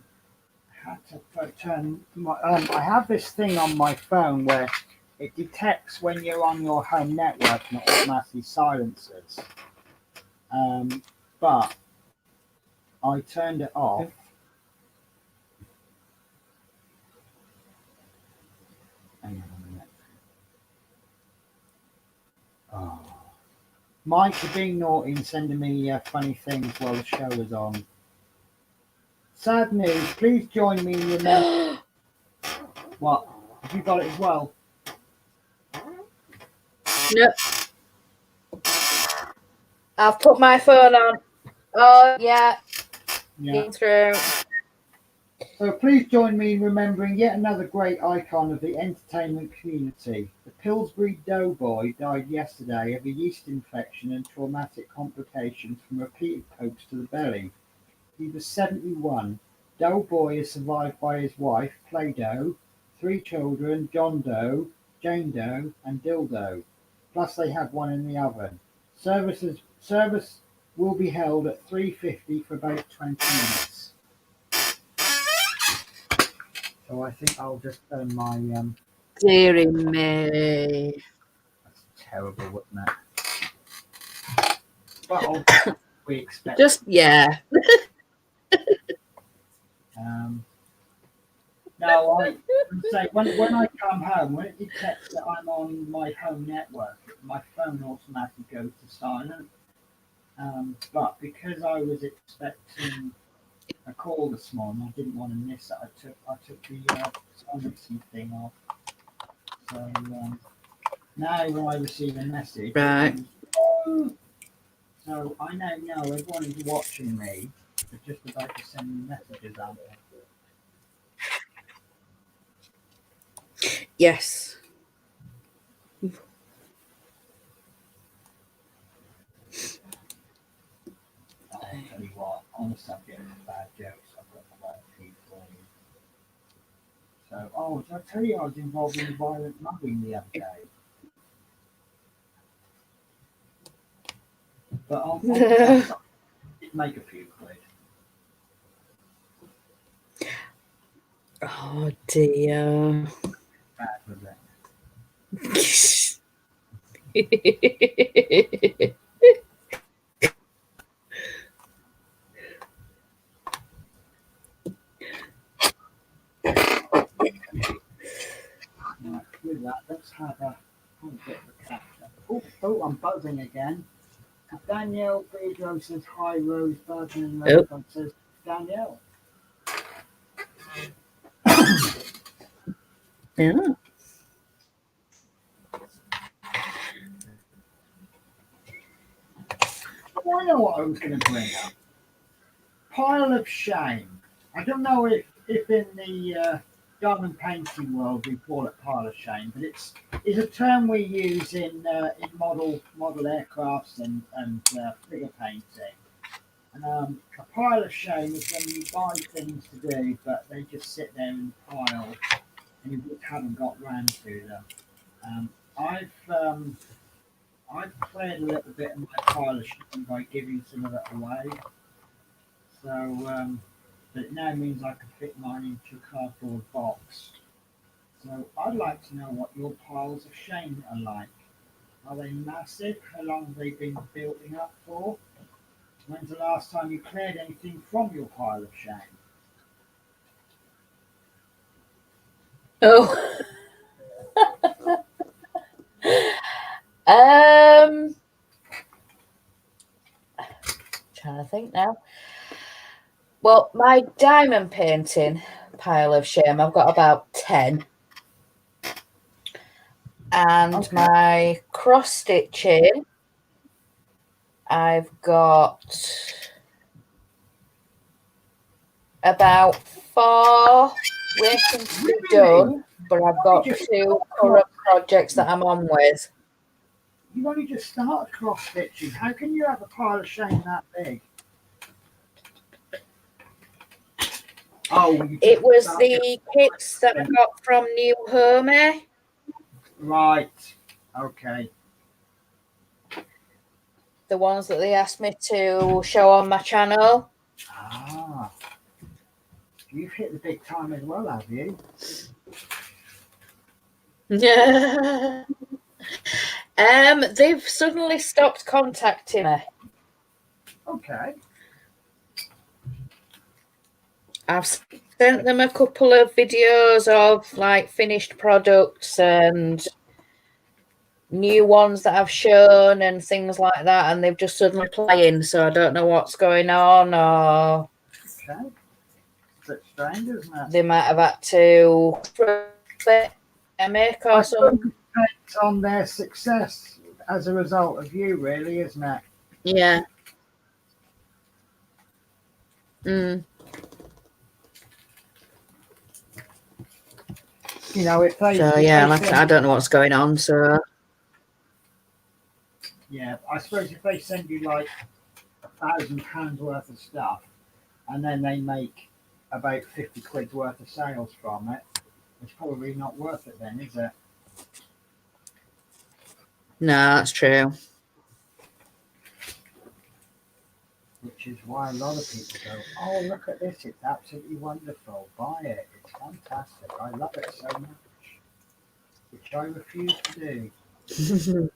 turn my. I have this thing on my phone where it detects when you're on your home network and it automatically silences. But I turned it off. Hang on a minute. Oh. Mike, you're being naughty and sending me funny things while the show is on. Sad news. Please join me in remember. What? Have you got it as well? No. I've put my phone on. Oh, yeah. Yeah. Through. So please join me in remembering yet another great icon of the entertainment community. The Pillsbury Doughboy died yesterday of a yeast infection and traumatic complications from repeated pokes to the belly. He was 71. Doughboy is survived by his wife, Play-Doh, 3 children, John Doe, Jane Doe, and Dildo. Plus they have one in the oven. Service will be held at 3:50 for about 20 minutes. So I think I'll just turn my Dearie me. That's terrible, wouldn't it? But we expect. Just yeah. No, I say when I come home, when it detects that I'm on my home network, my phone automatically goes to silent. But because I was expecting a call this morning, I didn't want to miss it. I took the silencing thing off. So now when I receive a message, Right. So I now know everyone is watching me. They're just about to send me messages out there. Yes. I'll tell you what, on the subject of bad jokes, I've got quite a few for you. So, did I tell you I was involved in violent mugging the other day? But on the side, make a few quid. Oh dear. Bad was it? Right, with that, let's have a bit of a catch up. Oh, I'm buzzing again. Danielle Pedro says hi, Rosebud, and Rosebud says Danielle. Yeah. I know what I was going to bring up. Pile of shame. I don't know if in the diamond painting world we call it pile of shame, but it's a term we use in model aircrafts and figure painting. And a pile of shame is when you buy things to do, but they just sit there in a pile, and you just haven't got round to them. I've cleared a little bit of my pile of shame by giving some of it away. So, but it now means I can fit mine into a cardboard box. So I'd like to know what your piles of shame are like. Are they massive? How long have they been building up for? When's the last time you cleared anything from your pile of shame? Oh. Trying to think now. Well, my diamond painting pile of shame, I've got about 10. And my cross stitching, I've got about 4 waiting to be done, but I've got 2 current projects that I'm on with. You've only just started cross stitching. How can you have a pile of shame that big? Oh, it was the kits that I got from New Home. Right. Okay. The ones that they asked me to show on my channel. Ah. You've hit the big time as well, have you? Yeah. They've suddenly stopped contacting me. Okay. I've sent them a couple of videos of like finished products and new ones that I've shown and things like that, and they've just suddenly playing, so I don't know what's going on, or Okay. It's a bit strange, isn't it? they might have had to make or something. It's on their success as a result of you, really, isn't it? Yeah. Mm. You know, if they. So yeah, like I don't know what's going on. So yeah, I suppose if they send you like £1,000 worth of stuff, and then they make about 50 quid worth of sales from it, it's probably not worth it then, is it? no, that's true. Which is why a lot of people go, oh, look at this, it's absolutely wonderful, buy it, it's fantastic, I love it so much, which I refuse to do.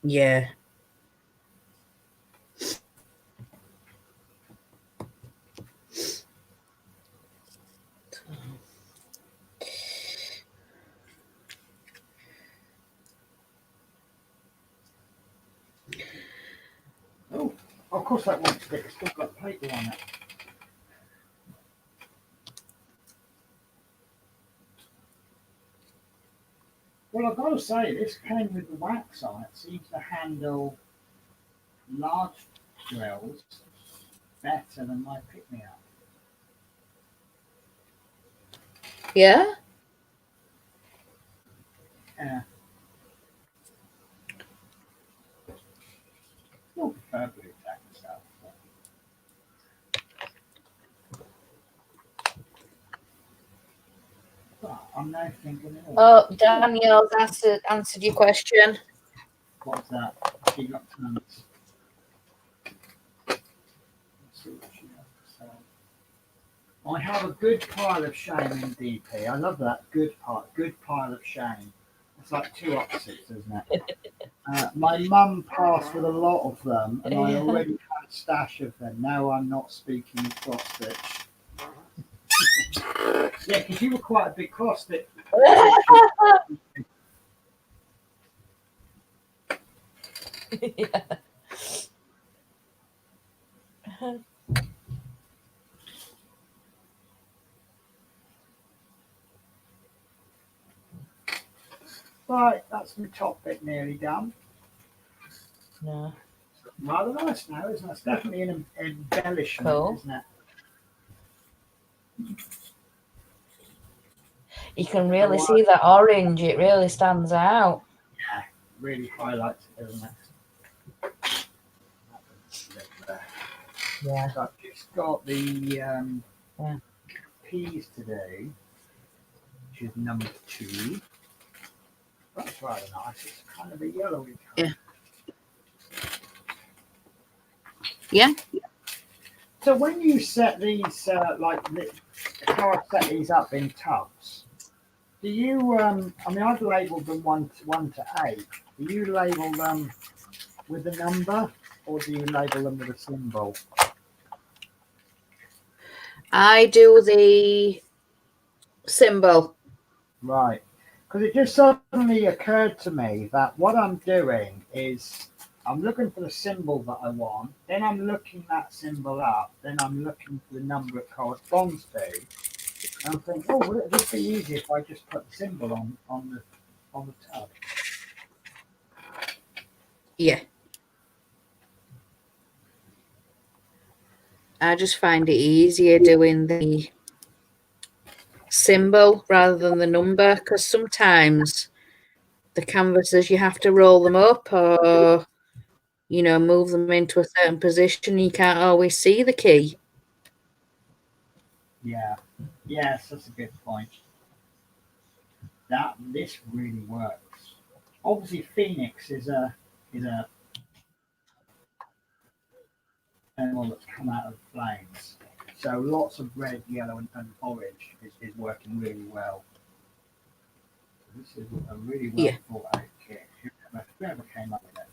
Yeah. Oh, of course that won't stick, it's still got paper on it. Well, I've got to say, this pen with the wax on it seems to handle large drills better than my pick-me-up. Yeah. Yeah. Still prefer blue tack myself. But I'm now thinking, Oh, Daniel's answered your question. what's that? She got tons. Let's see what she has to say. I have a good pile of shame in DP. I love that. Good pile of shame. It's like two opposites, isn't it? My mum passed with a lot of them, and I already had a stash of them. Now I'm not speaking cross stitch. Yeah, because you were quite a big cross stitch. Yeah. Right, that's the top bit nearly done. No. Rather nice now, isn't it? It's definitely an embellishment, Cool. isn't it? You can really see that orange. It really stands out. Yeah, really highlights it, doesn't it? Yeah. So I've just got the Yeah. P's to do, which is number 2. That's rather nice. It's kind of a yellowy colour. Yeah. So when you set these, how I set these up in tubs, do you? I mean, I've labelled them 1 to 8. Do you label them with a number, or do you label them with a symbol? I do the symbol. Right. Because it just suddenly occurred to me that what I'm doing is I'm looking for the symbol that I want, then I'm looking that symbol up, then I'm looking for the number it corresponds to. And I'm thinking, oh, would it just be easy if I just put the symbol on the tub? Yeah. I just find it easier doing the symbol rather than the number, because sometimes the canvases, you have to roll them up or, you know, move them into a certain position. You can't always see the key. Yeah. Yes, that's a good point. This really works. Obviously, Phoenix is a animal that's come out of flames. So lots of red, yellow, and orange is working really well. This is a really well Yeah. thought out kit. Whoever came up with it.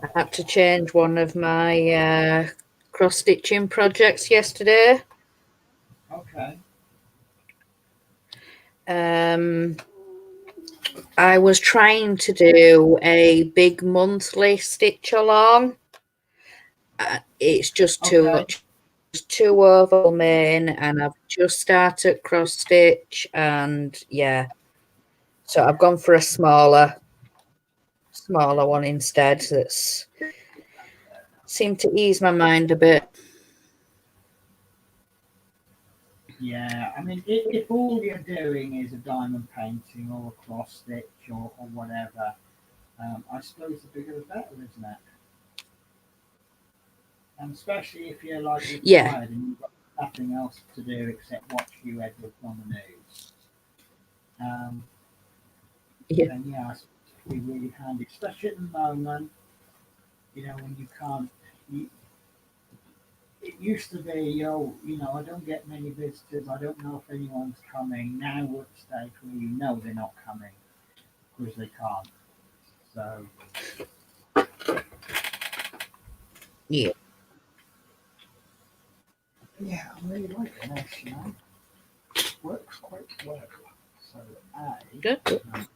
I had to change one of my cross stitching projects yesterday. Okay. I was trying to do a big monthly stitch along. It's just too much, too overwhelming, and I've just started cross stitch, and yeah, so I've gone for a smaller one instead. That's seemed to ease my mind a bit. Yeah, I mean, if all you're doing is a diamond painting or a cross stitch or whatever, I suppose the bigger the better, isn't it? And especially if you're like Yeah, retired and you've got nothing else to do except watch you Edward on the news. yeah, Then yeah, I suppose it would be really handy, especially at the moment, you know, when you can't. You, it used to be, oh, you know, I don't get many visitors. I don't know if anyone's coming. Now we're at the stage where you know they're not coming because they can't. So yeah. yeah, I'm really liking this, you know. Works quite well. So Good. number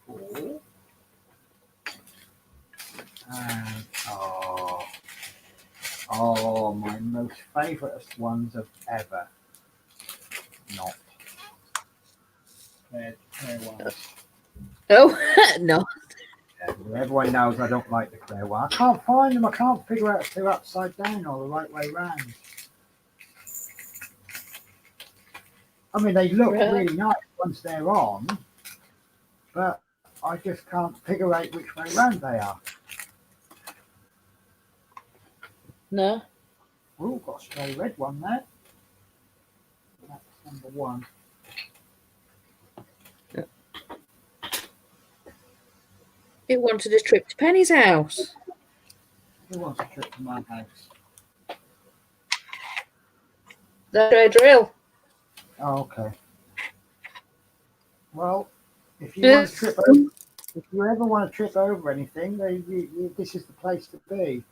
4, and my most favourite ones of ever. Not clear ones. Oh no. Yeah, everyone knows I don't like the clear one. I can't find them. I can't figure out if they're upside down or the right way round. I mean, they look really nice once they're on, but I just can't figure out which way round they are. No. Oh, got a stray red one there. That's number 1. Who wanted a trip to Penny's house? Who wants a trip to my house? That's a drill. Oh, okay. Well, if you want to trip over, if you ever want to trip over anything, this is the place to be.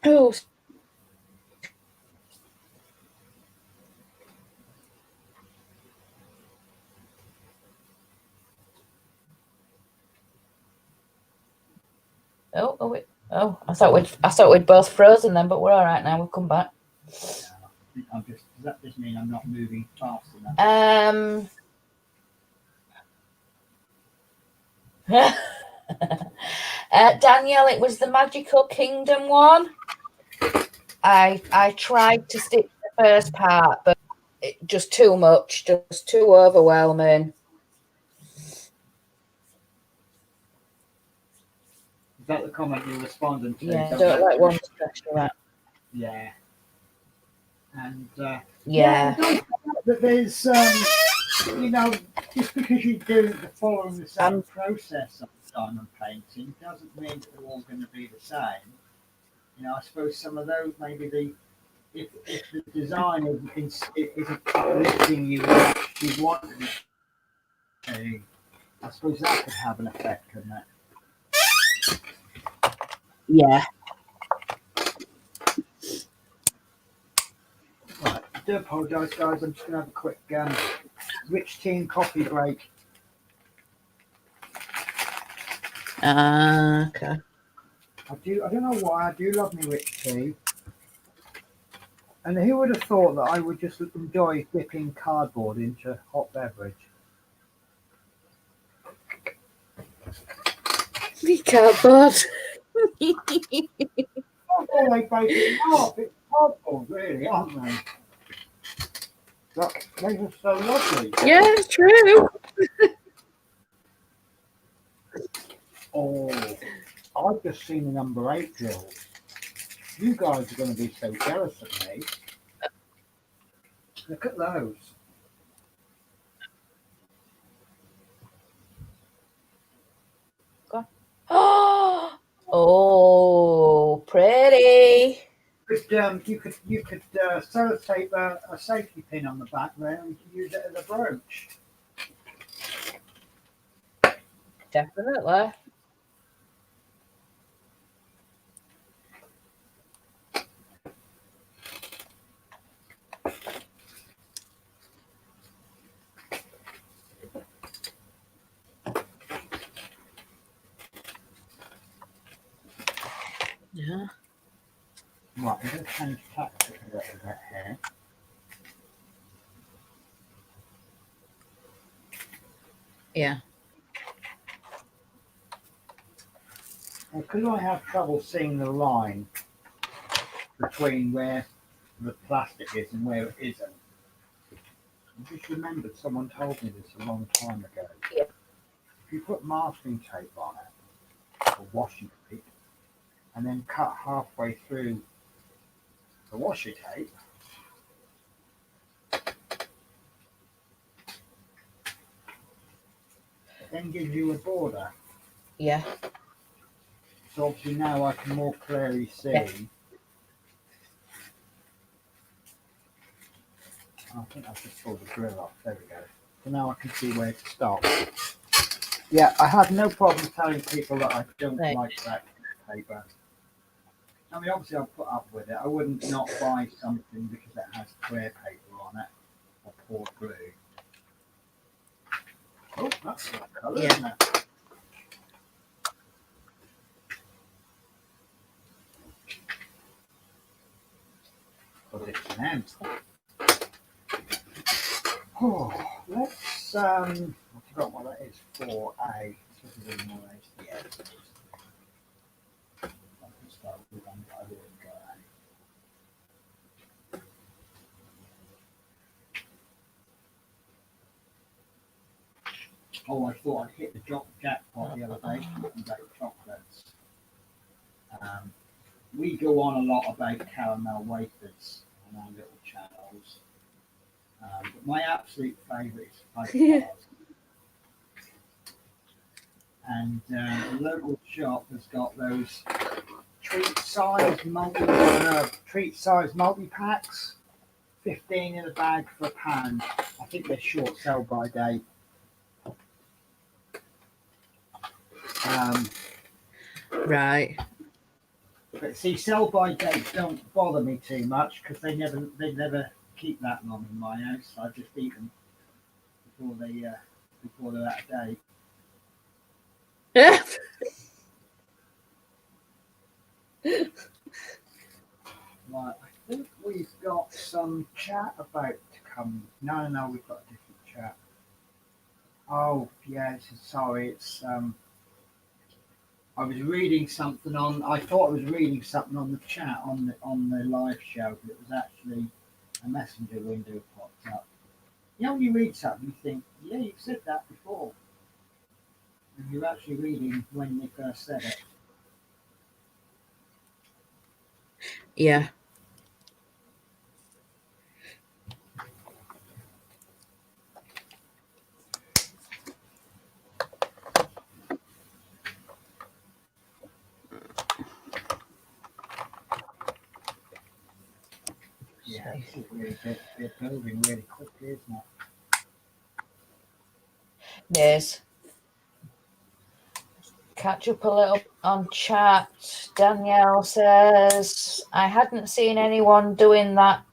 Oh. Oh, wait. Oh, I thought we'd both frozen then, but we're all right now. We've come back. Does that just mean I'm not moving fast enough? Danielle, it was the Magical Kingdom one. I tried to stitch the first part, but just too much, just too overwhelming. Is that the comment you're responding to? Yeah, I don't like one special that. Yeah. And yeah. But there's you know, just because you do following the same process of diamond painting doesn't mean that they're all going to be the same. You know, I suppose some of those maybe if the design isn't uplifting you as you want it to, I suppose that could have an effect, couldn't it? Yeah. Right, I do apologise, guys. I'm just going to have a quick rich tea and coffee break. Okay. I don't know why, I do love me rich tea. And who would have thought that I would just enjoy dipping cardboard into hot beverage? The cardboard. That's all they basically are. It's cardboard, really, aren't they? They are so lovely. Yeah, true. Oh, I've just seen the number 8 drills. You guys are going to be so jealous of me. Look at those. Oh, pretty. You could sellotape a safety pin on the back there and you could use it as a brooch. Definitely. Yeah. Right, I'm going to change tactics a little bit here. Yeah. Because I have trouble seeing the line between where the plastic is and where it isn't. I just remembered someone told me this a long time ago. Yeah. If you put masking tape on it, or washi tape, and then cut halfway through the washi tape, it then gives you a border. Yeah. So obviously now I can more clearly see. Yeah. I think I've just pulled the drill off. There we go. So now I can see where to stop. Yeah, I have no problem telling people that I don't like that paper. I mean, obviously I'll put up with it. I wouldn't not buy something because it has clear paper on it or poured glue. Oh, that's that colour, isn't it? But it's an end. Oh, let's I forgot what that is. 4A. This is in more HDS. I can start with Untitled Chapter. Oh, I thought I'd hit the jackpot the other day talking about chocolates. We go on a lot about caramel wafers on our little channels. But my absolute favourite is fudge bars. And the local shop has got those treat-sized multi packs, 15 in a bag for £1. I think they're short sell by date. Right. But see, sell by date don't bother me too much because they never keep that long in my house. I just eat them before they're out of date. Right, I think we've got some chat about to come. No, we've got a different chat. Oh, yes, sorry, it's I was reading something on. I thought I was reading something on the chat on the live show, but it was actually a messenger window popped up. You know, when you read something, you think, yeah, you've said that before, and you're actually reading when they first said it. Yeah. Yeah, they're building really quickly, isn't it? Yes. Catch up a little on chat. Danielle says, I hadn't seen anyone doing that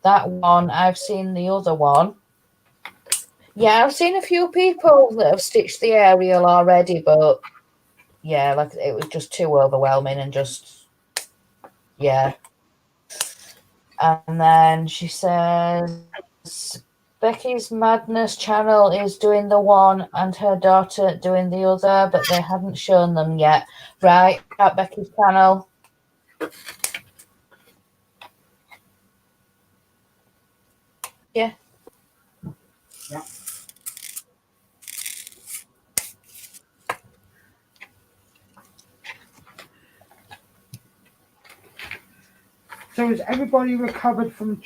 one. I've seen the other one. Yeah, I've seen a few people that have stitched the aerial already, but yeah, like it was just too overwhelming and just, yeah. And then she says, Becky's Madness channel is doing the one and her daughter doing the other, but they hadn't shown them yet. Right, at Becky's channel. Yeah. Yeah. So is everybody recovered from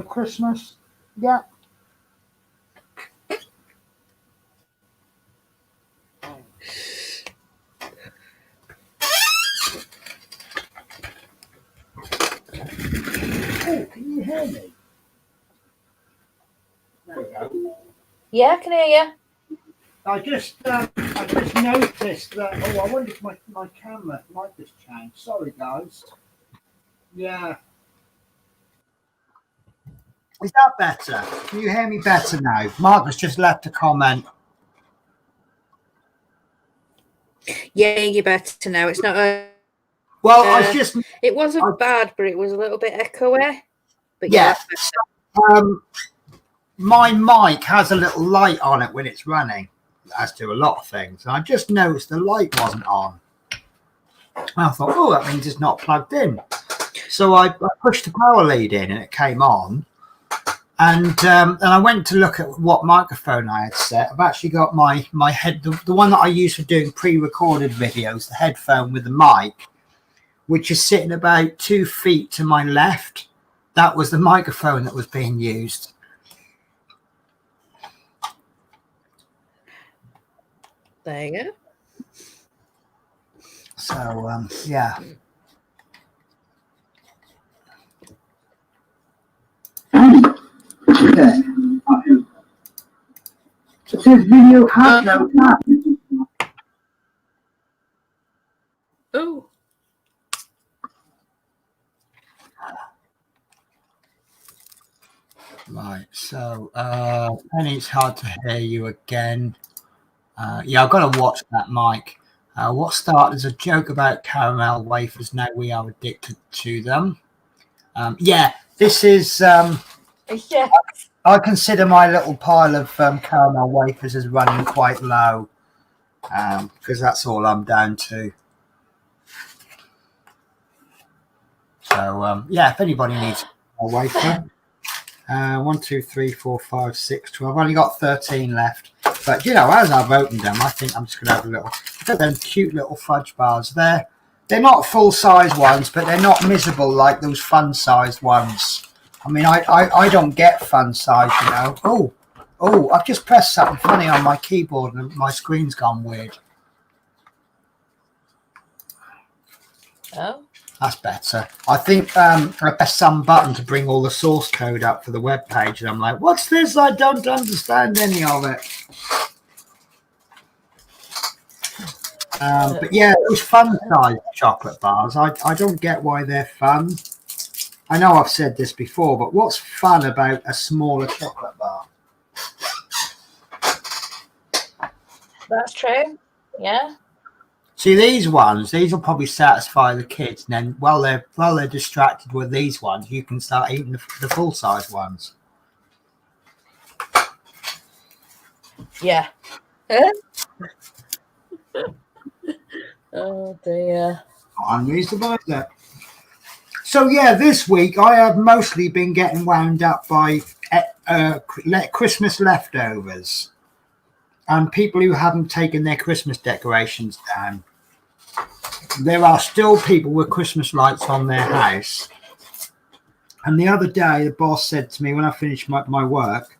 Christmas? Yeah. Oh, can you hear me? There we go. Yeah, I can hear you. I just noticed that. Oh, I wonder if my camera might just change. Sorry, guys. Yeah. Is that better? Can you hear me better now? Mark has just left a comment. Yeah, you're better now. It's not Well, I just. It wasn't bad, but it was a little bit echoey. But yeah. My mic has a little light on it when it's running, as do a lot of things. And I just noticed the light wasn't on. And I thought, oh, that means it's not plugged in. So I pushed the power lead in and it came on. And I went to look at what microphone I had set. I've actually got my head, the one that I use for doing pre-recorded videos, the headphone with the mic, which is sitting about 2 feet to my left. That was the microphone that was being used. There you go. So, yeah. Okay. So this video has no time. Oh. Right, so Penny, it's hard to hear you again. Yeah, I've got to watch that mic. What started as a joke about caramel wafers, now we are addicted to them. Yeah, this is... Yeah. I consider my little pile of caramel wafers as running quite low, because that's all I'm down to. So, yeah, if anybody needs a wafer... 1, 2, 3, 4, 5, 6, 12. I've only got 13 left. But, you know, as I've opened them, I think I'm just going to have a little... Look at them cute little fudge bars. They're not full-size ones, but they're not miserable like those fun-sized ones. I mean, I don't get fun-size, you know. Oh, I've just pressed something funny on my keyboard and my screen's gone weird. Oh. That's better. I think I pressed some button to bring all the source code up for the web page, and I'm like, what's this? I don't understand any of it. But yeah, those fun-sized chocolate bars, I don't get why they're fun. I know I've said this before, but what's fun about a smaller chocolate bar? That's true. Yeah. See, these will probably satisfy the kids, and then while they're distracted with these ones, you can start eating the full-size ones. Yeah. Oh dear. Unreasonable, is it? So yeah, this week I have mostly been getting wound up by Christmas leftovers and people who haven't taken their Christmas decorations down. There are still people with Christmas lights on their house. And the other day, the boss said to me when I finished my work,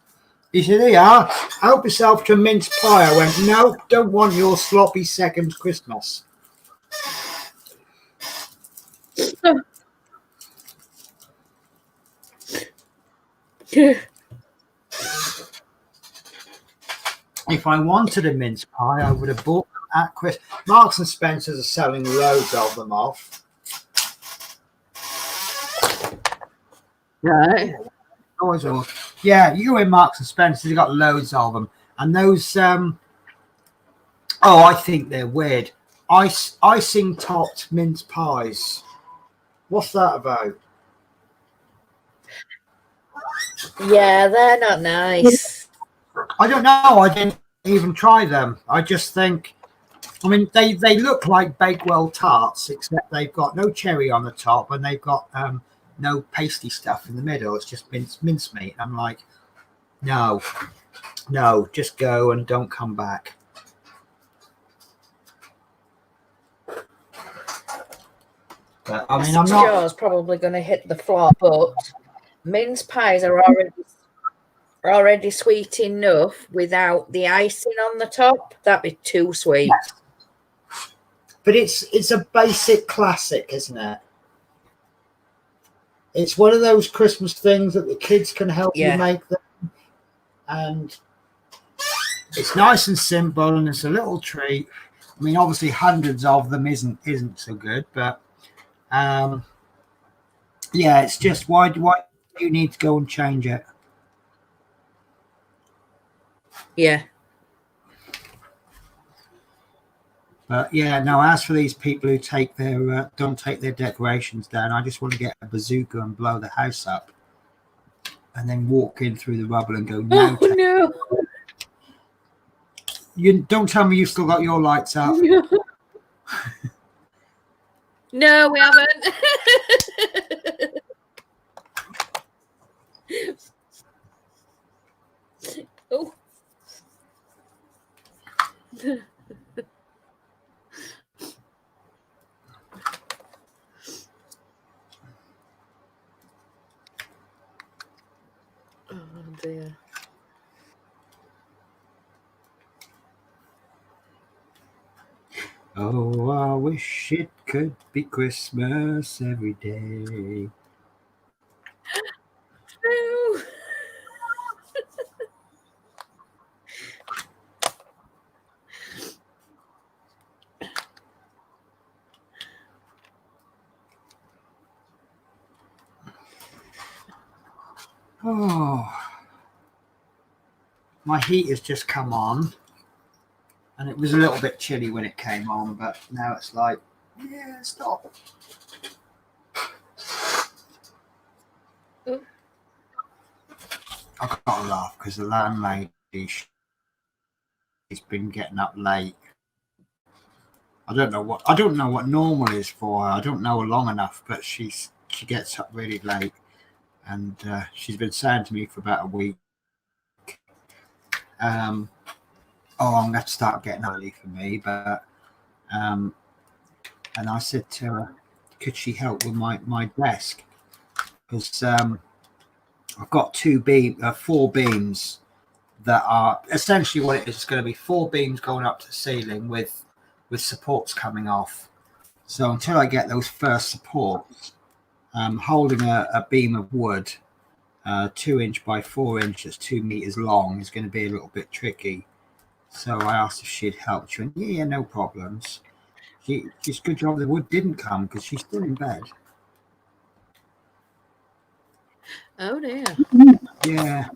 he said, "Here, help yourself to a mince pie." I went, "No, don't want your sloppy second Christmas." If I wanted a mince pie, I would have bought them at Christmas. Marks and Spencer's are selling loads of them off. Right. Always. Yeah, you go in Marks and Spencer's, you've got loads of them. And those, I think they're weird. icing topped mince pies. What's that about? Yeah, they're not nice. I don't know. I didn't even try them. I just think, I mean, they look like Bakewell tarts, except they've got no cherry on the top and they've got no pasty stuff in the middle. It's just mincemeat. I'm like, no, just go and don't come back. But I mean, I'm not. Jaw's probably going to hit the floor, but mince pies are already sweet enough without the icing on the top. That'd be too sweet. Yes. But it's a basic classic, isn't it? It's one of those Christmas things that the kids can help you make them, and it's nice and simple, and it's a little treat. I mean, obviously, hundreds of them isn't so good, but yeah, it's just why do you need to go and change it? Yeah. But yeah, no. As for these people who take their don't take their decorations down, I just want to get a bazooka and blow the house up, and then walk in through the rubble and go. No, no! You don't tell me you've still got your lights up. No, we haven't. Oh. Oh dear. Oh, I wish it could be Christmas every day. No. Oh, my heat has just come on, and it was a little bit chilly when it came on, but now it's like, yeah, stop. I've got to laugh because the landlady, she's been getting up late. I don't know what normal is for her. I don't know her long enough, but she gets up really late, and she's been saying to me for about a week, I'm going to start getting early for me, but and I said to her, could she help with my desk? Because I've got 4 beams that are essentially what it is. It's going to be 4 beams going up to the ceiling with supports coming off. So until I get those first supports, holding a beam of wood 2 inch by 4 inches, 2 meters long, is going to be a little bit tricky. So I asked if she'd help. She went, yeah, no problems. She's good job the wood didn't come because she's still in bed. Oh dear. Yeah.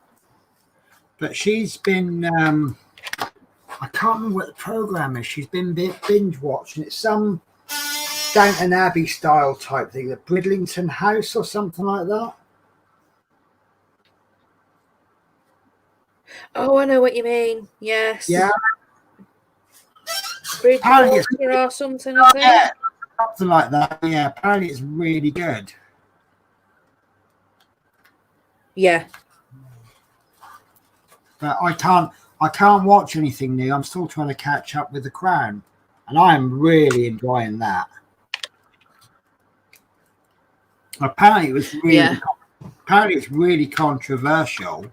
But she's been, I can't remember what the program is. She's been binge watching. It's some Downton Abbey style type thing, the Bridlington House or something like that. Oh, I know what you mean. Yes. Yeah. Bridgewater or something, I think. Yeah, something like that. Yeah, apparently it's really good. Yeah. But I can't watch anything new. I'm still trying to catch up with The Crown, and I am really enjoying that. Apparently it's really controversial.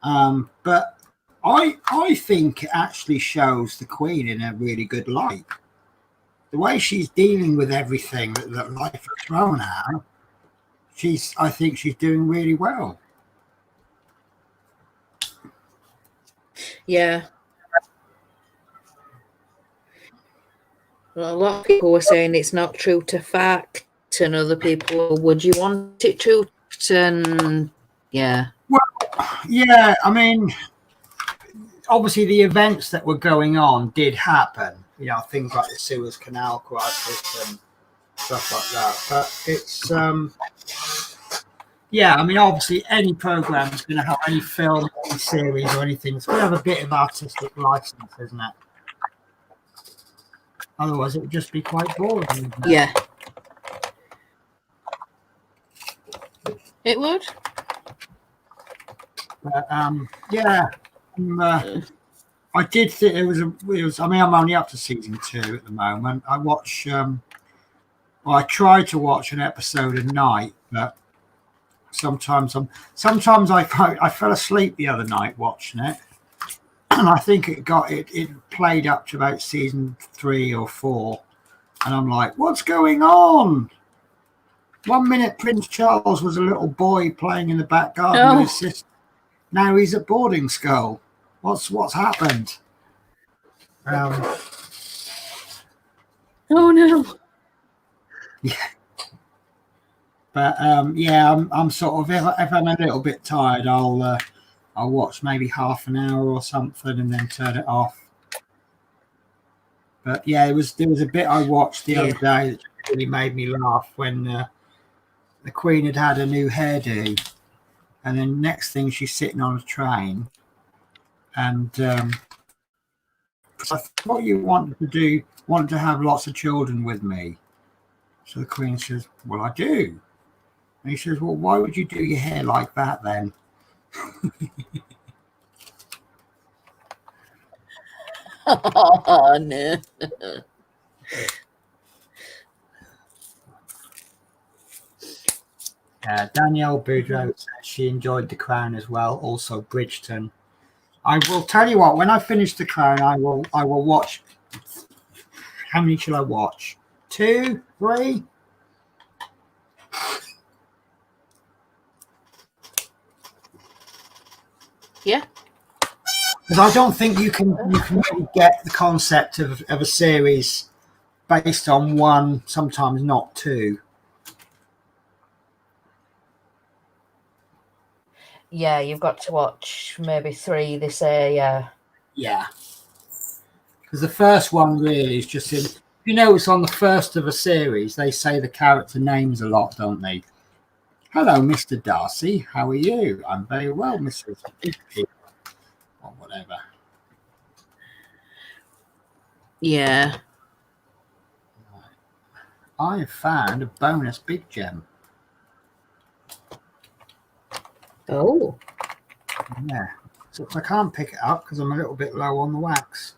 But I think it actually shows the Queen in a really good light. The way she's dealing with everything that life has thrown at her, I think she's doing really well. Yeah. Well, a lot of people were saying it's not true to fact, and other people, would you want it true? And yeah. Well, yeah, I mean, obviously the events that were going on did happen. you know, things like the Suez Canal crisis and stuff like that. But it's yeah, I mean, obviously any program is going to have any film, any series or anything. It's going to have a bit of artistic license, isn't it? Otherwise, it would just be quite boring. Wouldn't it? Yeah. It would. But yeah, I did think it was. I mean, I'm only up to season 2 at the moment. I watch. Well, I try to watch an episode a night, but sometimes I fell asleep the other night watching it, and I think it played up to about season 3 or 4, and I'm like, what's going on? 1 minute Prince Charles was a little boy playing in the back garden with his sister. Now he's at boarding school. What's happened? Oh no. Yeah. But yeah, I'm sort of if I'm a little bit tired, I'll watch maybe half an hour or something and then turn it off. But yeah, there was a bit I watched the other day that really made me laugh when the Queen had a new hairdo, and then next thing she's sitting on a train, and I thought you wanted to have lots of children with me. So the Queen says, well, I do. And he says, well, why would you do your hair like that then? Oh, no. Danielle Boudreau says she enjoyed The Crown as well. Also, Bridgeton. I will tell you what. When I finish The Crown, I will watch. How many shall I watch? 2, 3. Yeah. Because I don't think you can really get the concept of a series based on one, sometimes not 2. Yeah, you've got to watch maybe 3, they say, yeah. Yeah. Because the first one really is just in. You know, it's on the first of a series. They say the character names a lot, don't they? Hello, Mr. Darcy. How are you? I'm very well, Mrs. Or whatever. Yeah. I have found a bonus big gem. Oh. Yeah. So I can't pick it up because I'm a little bit low on the wax.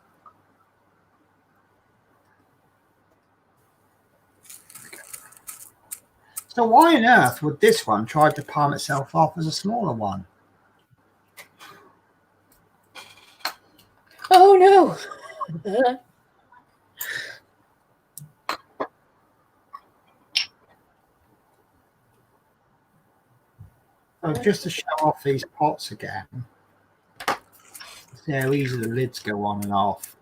So why on earth would this one try to palm itself off as a smaller one? Oh no. So just to show off these pots again, see how easy the lids go on and off.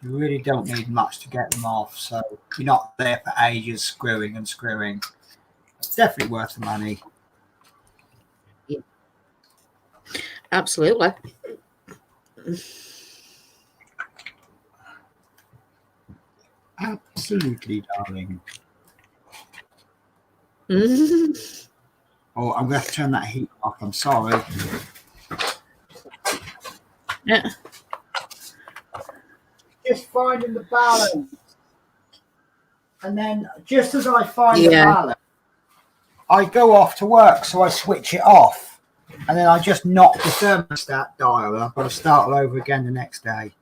You really don't need much to get them off, so you're not there for ages screwing and screwing. It's definitely worth the money. Yeah. Absolutely. Absolutely, darling. Mm-hmm. Oh, I'm going to have to turn that heat off. I'm sorry. Yeah. Just finding the balance. And then just as I find the balance, I go off to work, so I switch it off. And then I just knock the thermostat dial, and I've got to start all over again the next day.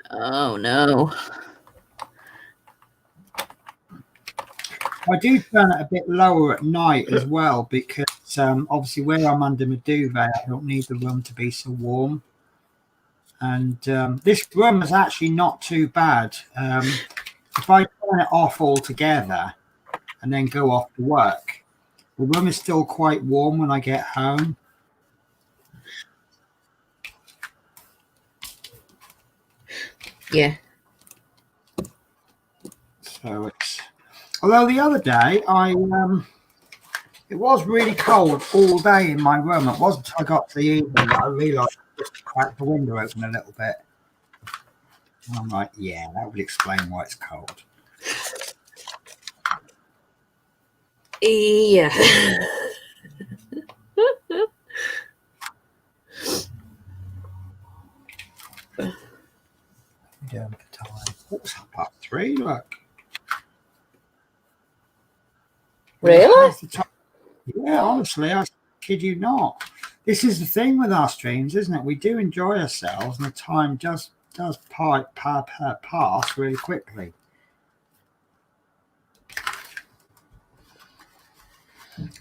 Oh, no. I do turn it a bit lower at night as well, because obviously where I'm under my duvet, I don't need the room to be so warm. And this room is actually not too bad. If I turn it off altogether and then go off to work, the room is still quite warm when I get home. Yeah. So it's. Although the other day it was really cold all day in my room. It wasn't until I got to the evening that I realised I just cracked the window open a little bit. I'm like, yeah, that would explain why it's cold. Yeah. Doing for time. What's up? 3? Look. Really? Yeah, honestly, I kid you not. This is the thing with our streams, isn't it? We do enjoy ourselves, and the time does pass really quickly.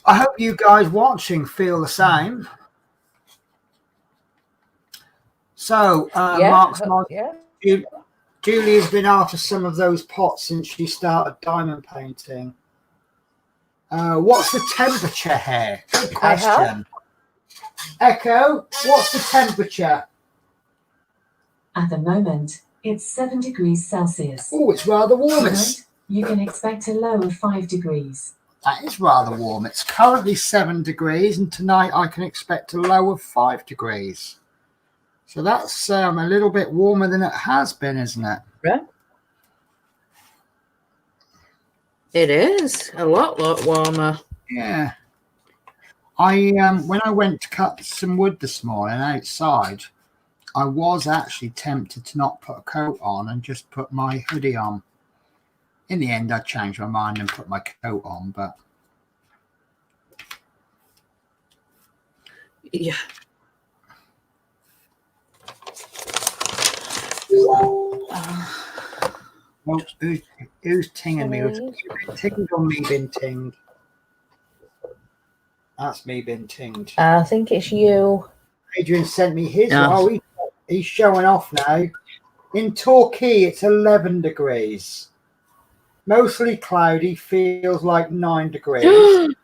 I hope you guys watching feel the same. So, Mark's Julie's been after some of those pots since she started diamond painting. What's the temperature here? Good question. Echo, what's the temperature? At the moment, it's 7 degrees Celsius. Oh, it's rather warm. Tonight, you can expect a low of 5 degrees. That is rather warm. It's currently 7 degrees, and tonight I can expect a low of 5 degrees. So that's a little bit warmer than it has been, isn't it? Yeah. It is a lot warmer. Yeah. When I went to cut some wood this morning outside, I was actually tempted to not put a coat on and just put my hoodie on. In the end, I changed my mind and put my coat on, but yeah. Well, who's tinging me? Was you tinged or me been tinged? That's me been tinged. I think it's you. Adrian sent me his. Oh, he's showing off now. In Torquay, it's 11 degrees. Mostly cloudy, feels like 9 degrees.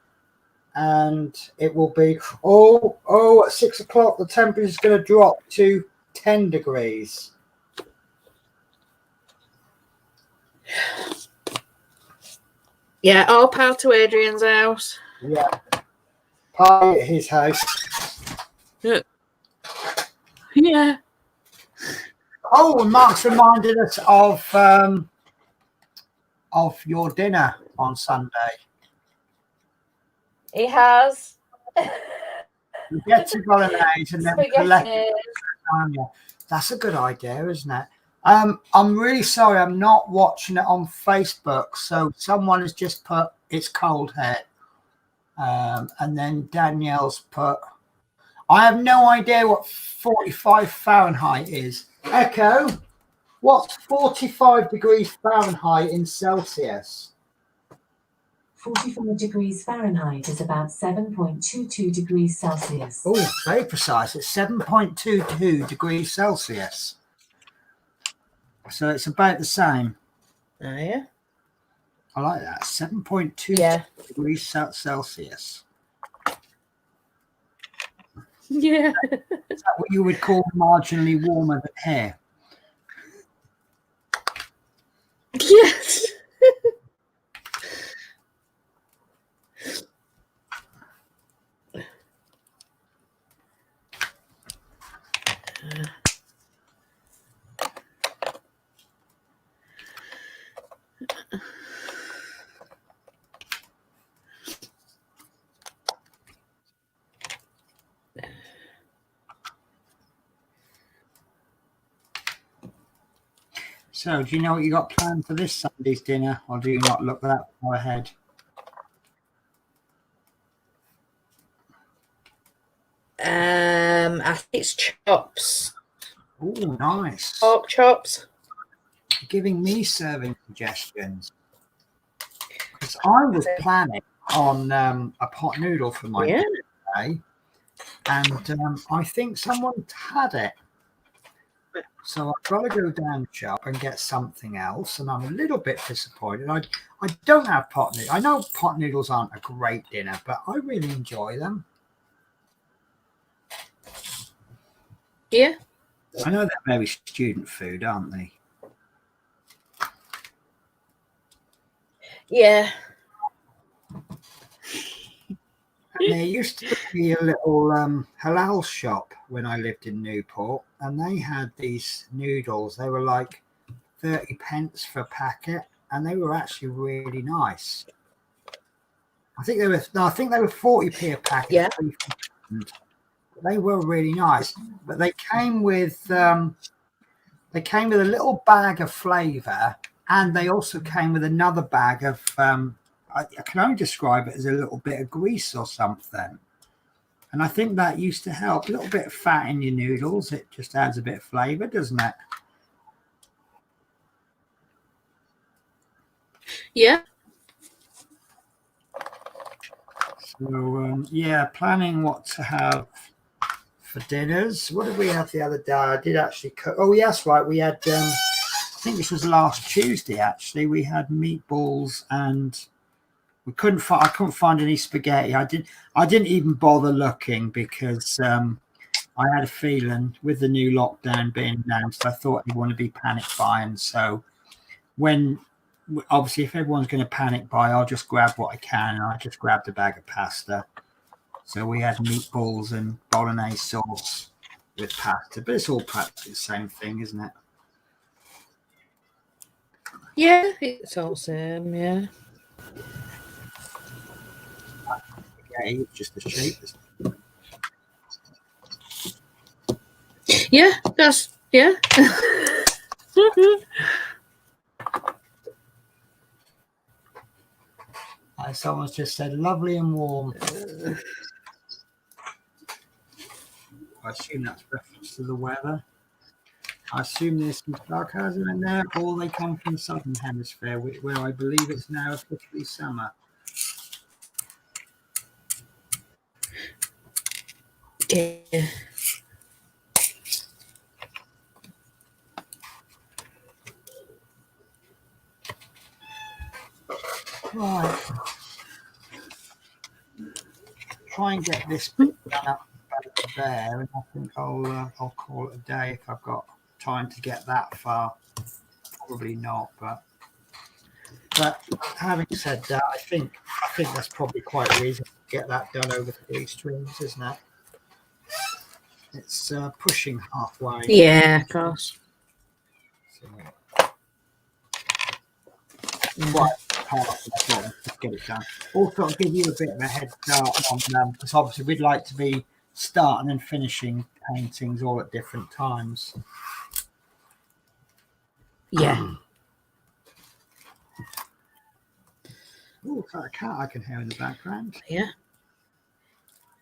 And it will be, at 6 o'clock, the temperature is going to drop to 10 degrees. Yeah, all power to Adrian's house. Yeah. Party at his house. Yeah. Oh, and Mark's reminded us of your dinner on Sunday. He has. Spaghetti bolognese and then lasagna. That's a good idea, isn't it? I'm really sorry, I'm not watching it on Facebook. So someone has just put it's cold here. And then Danielle's put, I have no idea what 45 Fahrenheit is. Echo, what's 45 degrees Fahrenheit in Celsius? 45 degrees Fahrenheit is about 7.22 degrees Celsius. Oh, very precise. It's 7.22 degrees Celsius. So it's about the same. Oh, yeah. I like that. 7.2 degrees Celsius. Yeah. Is that what you would call marginally warmer than here? Yes. So, do you know what you got planned for this Sunday's dinner, or do you not look that far ahead? I think it's chops. Oh, nice. Pork chops. You're giving me serving suggestions. Because I was planning on a pot noodle for my dinner today, and I think someone had it. So I've got to go down the shop and get something else, and I'm a little bit disappointed. I don't have pot noodles. I know pot noodles aren't a great dinner, but I really enjoy them. Yeah. I know they're very student food, aren't they? Yeah. And there used to be a little halal shop when I lived in Newport, and they had these noodles. They were like 30p for a packet, and they were actually really nice. I think they were 40p a packet. Yeah. They were really nice, but they came with a little bag of flavour, and they also came with another bag of I can only describe it as a little bit of grease or something. And I think that used to help. A little bit of fat in your noodles. It just adds a bit of flavour, doesn't it? Yeah. So, yeah, planning what to have for dinners. What did we have the other day? I did actually cook. Oh, yes, right. We had, I think this was last Tuesday, actually. We had meatballs, and I couldn't find any spaghetti. I didn't even bother looking because I had a feeling with the new lockdown being announced, I thought I'd want to be panic buying. So obviously, if everyone's going to panic buy, I'll just grab what I can. And I just grabbed a bag of pasta. So we had meatballs and bolognese sauce with pasta, but it's all practically the same thing, isn't it? Yeah, it's all the same, yeah. Yeah, it's just the cheapest. Yeah, that's, yeah. Someone's just said lovely and warm. I assume that's reference to the weather. I assume there's some sarcasm in there, or they come from the southern hemisphere, where I believe it's now officially summer. Yeah. Right. Try and get this bit done up there, and I think I'll call it a day if I've got time to get that far. Probably not, but having said that, I think that's probably quite reasonable to get that done over 3 streams, isn't it? It's pushing halfway. Yeah, of course. So, Yeah. quite hard to get it done. Also, I'll give you a bit of a head start on because obviously we'd like to be starting and finishing paintings all at different times. Yeah. Oh, is that a cat I can hear in the background? Yeah.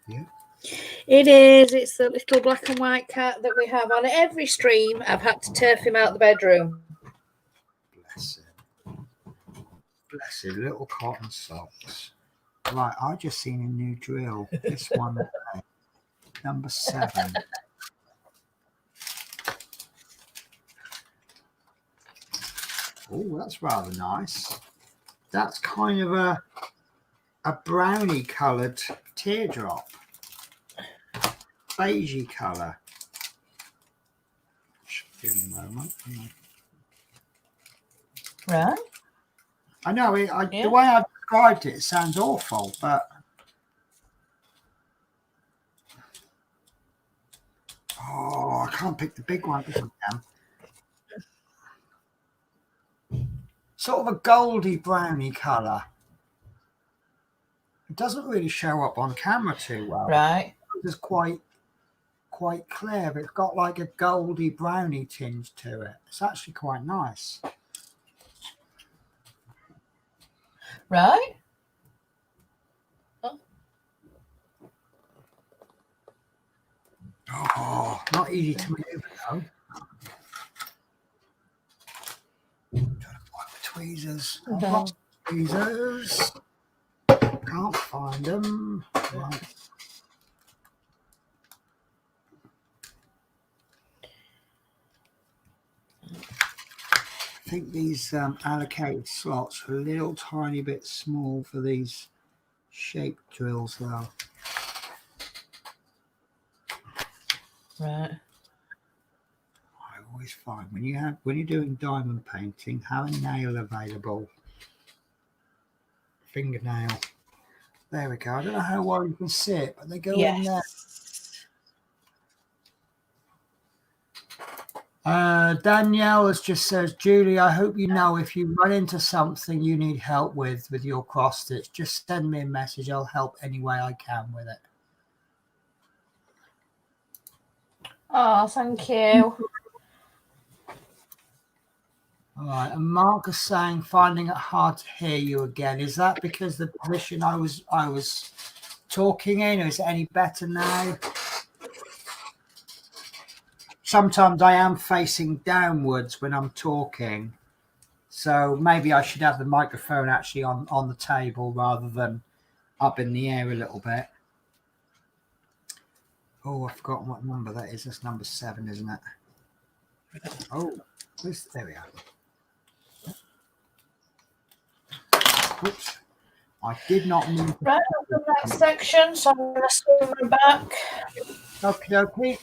Yeah. It is. It's the little black and white cat that we have on every stream. I've had to turf him out the bedroom. Bless him. Bless him, little cotton socks. Right, I just seen a new drill. This one, number 7. Oh, that's rather nice. That's kind of a brownie coloured teardrop. Beigey colour. Should be in a moment. Right. I know the way I've described it sounds awful, but I can't pick the big one. Sort of a goldy browny colour. It doesn't really show up on camera too well. Right. It's quite clear, but it's got like a goldy browny tinge to it. It's actually quite nice. Right. Oh, not easy to maneuver though. Trying to find the tweezers. I've lost tweezers. Can't find them. Right. I think these allocated slots are a little tiny bit small for these shape drills though. Right. I always find when you're doing diamond painting, have a nail available. Fingernail. There we go. I don't know how well you can see it, but they go in there. Danielle has just says, Julie, I hope you know if you run into something you need help with your cross stitch, just send me a message. I'll help any way I can with it. Oh, thank you. All right, and Mark is saying finding it hard to hear you again. Is that because the position I was talking in, or is it any better now? Sometimes I am facing downwards when I'm talking, so maybe I should have the microphone actually on the table rather than up in the air a little bit. Oh, I've forgotten what number that is. That's number 7, isn't it? Oh, there we are. Oops. I did not mean. Right, I've done that section, so I'm going to swing my back. Okay, okay.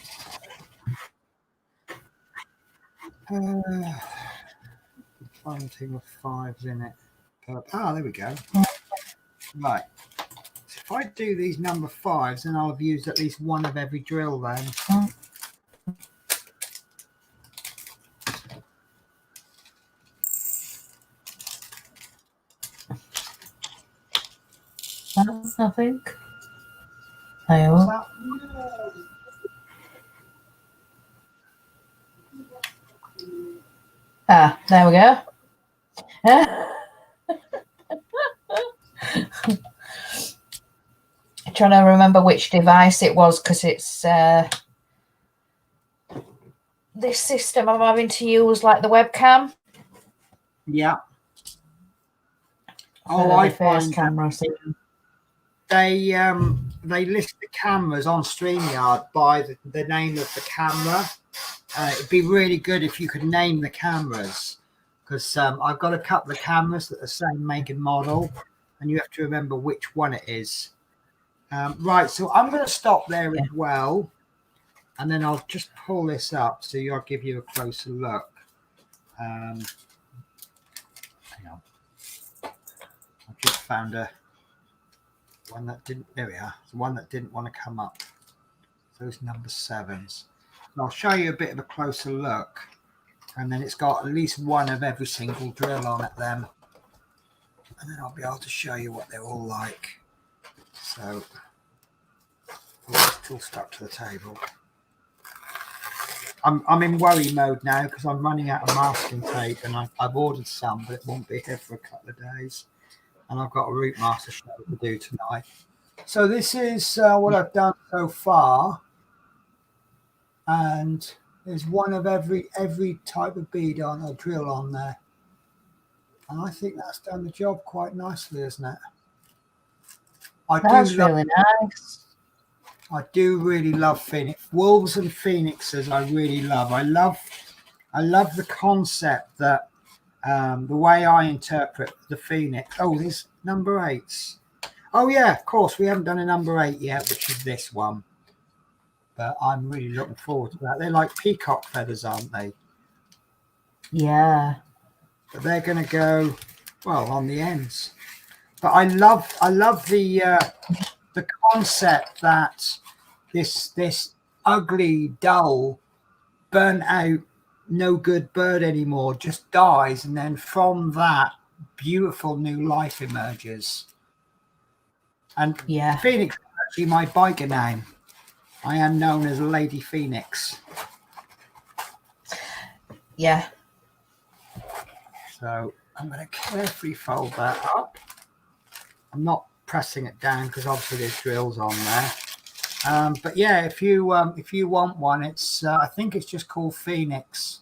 Planting with 5s in it. There we go. Right. So if I do these number 5s, then I'll have used at least one of every drill then. I think. I hope. There we go. Trying to remember which device it was because it's this system I'm having to use like the webcam. Yeah. I find camera. They list the cameras on StreamYard by the name of the camera. It'd be really good if you could name the cameras, because I've got a couple of cameras that are the same make and model, and you have to remember which one it is. Right, so I'm going to stop there as well, and then I'll just pull this up so I'll give you a closer look. Hang on. I've just found one that didn't. There we are. The one that didn't want to come up. Those number 7s. And I'll show you a bit of a closer look, and then it's got at least one of every single drill on it then, and then I'll be able to show you what they're all like. So it's all stuck to the table. I'm in worry mode now because I'm running out of masking tape, and I've ordered some, but it won't be here for a couple of days, and I've got a route master show to do tonight. So this is what I've done so far, and there's one of every type of bead on a drill on there, and I think that's done the job quite nicely, isn't it? That's really nice. I do really love Phoenix. Wolves and Phoenixes I really love. I love the concept that the way I interpret the Phoenix. Oh, there's number 8s. Oh yeah, of course, we haven't done a number 8 yet, which is this one. But I'm really looking forward to that. They're like peacock feathers, aren't they? Yeah. But they're going to go, well, on the ends. But I love the concept that this ugly, dull, burnt out, no good bird anymore just dies, and then from that, beautiful new life emerges. And Phoenix is actually my biker name. I am known as Lady Phoenix. Yeah. So I'm going to carefully fold that up. I'm not pressing it down because obviously there's drills on there. But yeah, if you want one, it's I think it's just called Phoenix.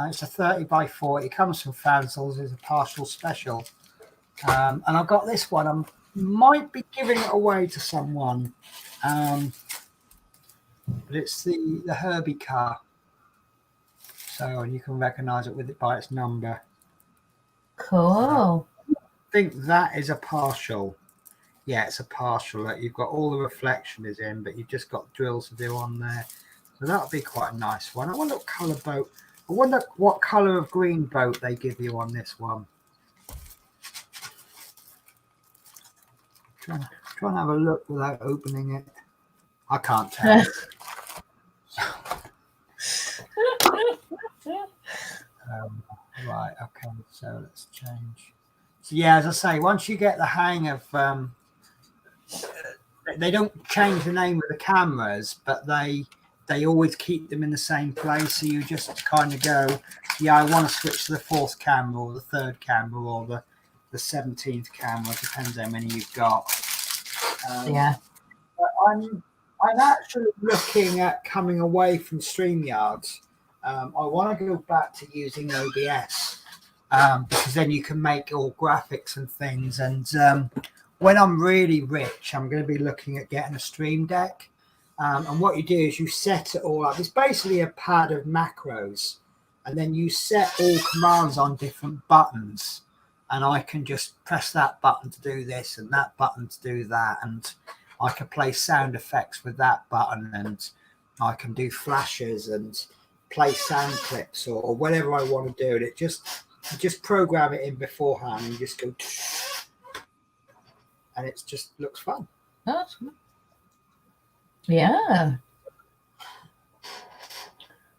It's a 30 by 40. It comes from Fanzels. It's a partial special. And I've got this one. I might be giving it away to someone. But it's the Herbie car. So you can recognize it with it by its number. Cool. I think that is a partial. Yeah, it's a partial. You've got all the reflection is in, but you've just got drills to do on there. So that'll be quite a nice one. I wonder what colour boat. I wonder what colour of green boat they give you on this one. Try and have a look without opening it. I can't tell. Right, okay, so let's change. So yeah, as I say, once you get the hang of they don't change the name of the cameras, but they always keep them in the same place. So you just kind of go, yeah, I want to switch to the fourth camera or the third camera or the 17th camera, depends how many you've got. Yeah. But I'm actually looking at coming away from StreamYard. I want to go back to using OBS because then you can make all graphics and things. And when I'm really rich, I'm going to be looking at getting a Stream Deck. And what you do is you set it all up. It's basically a pad of macros, and then you set all commands on different buttons. And I can just press that button to do this and that button to do that. And I can play sound effects with that button, and I can do flashes and play sound clips or whatever I want to do. And it just program it in beforehand and just go, and it just looks fun. That's good. Yeah.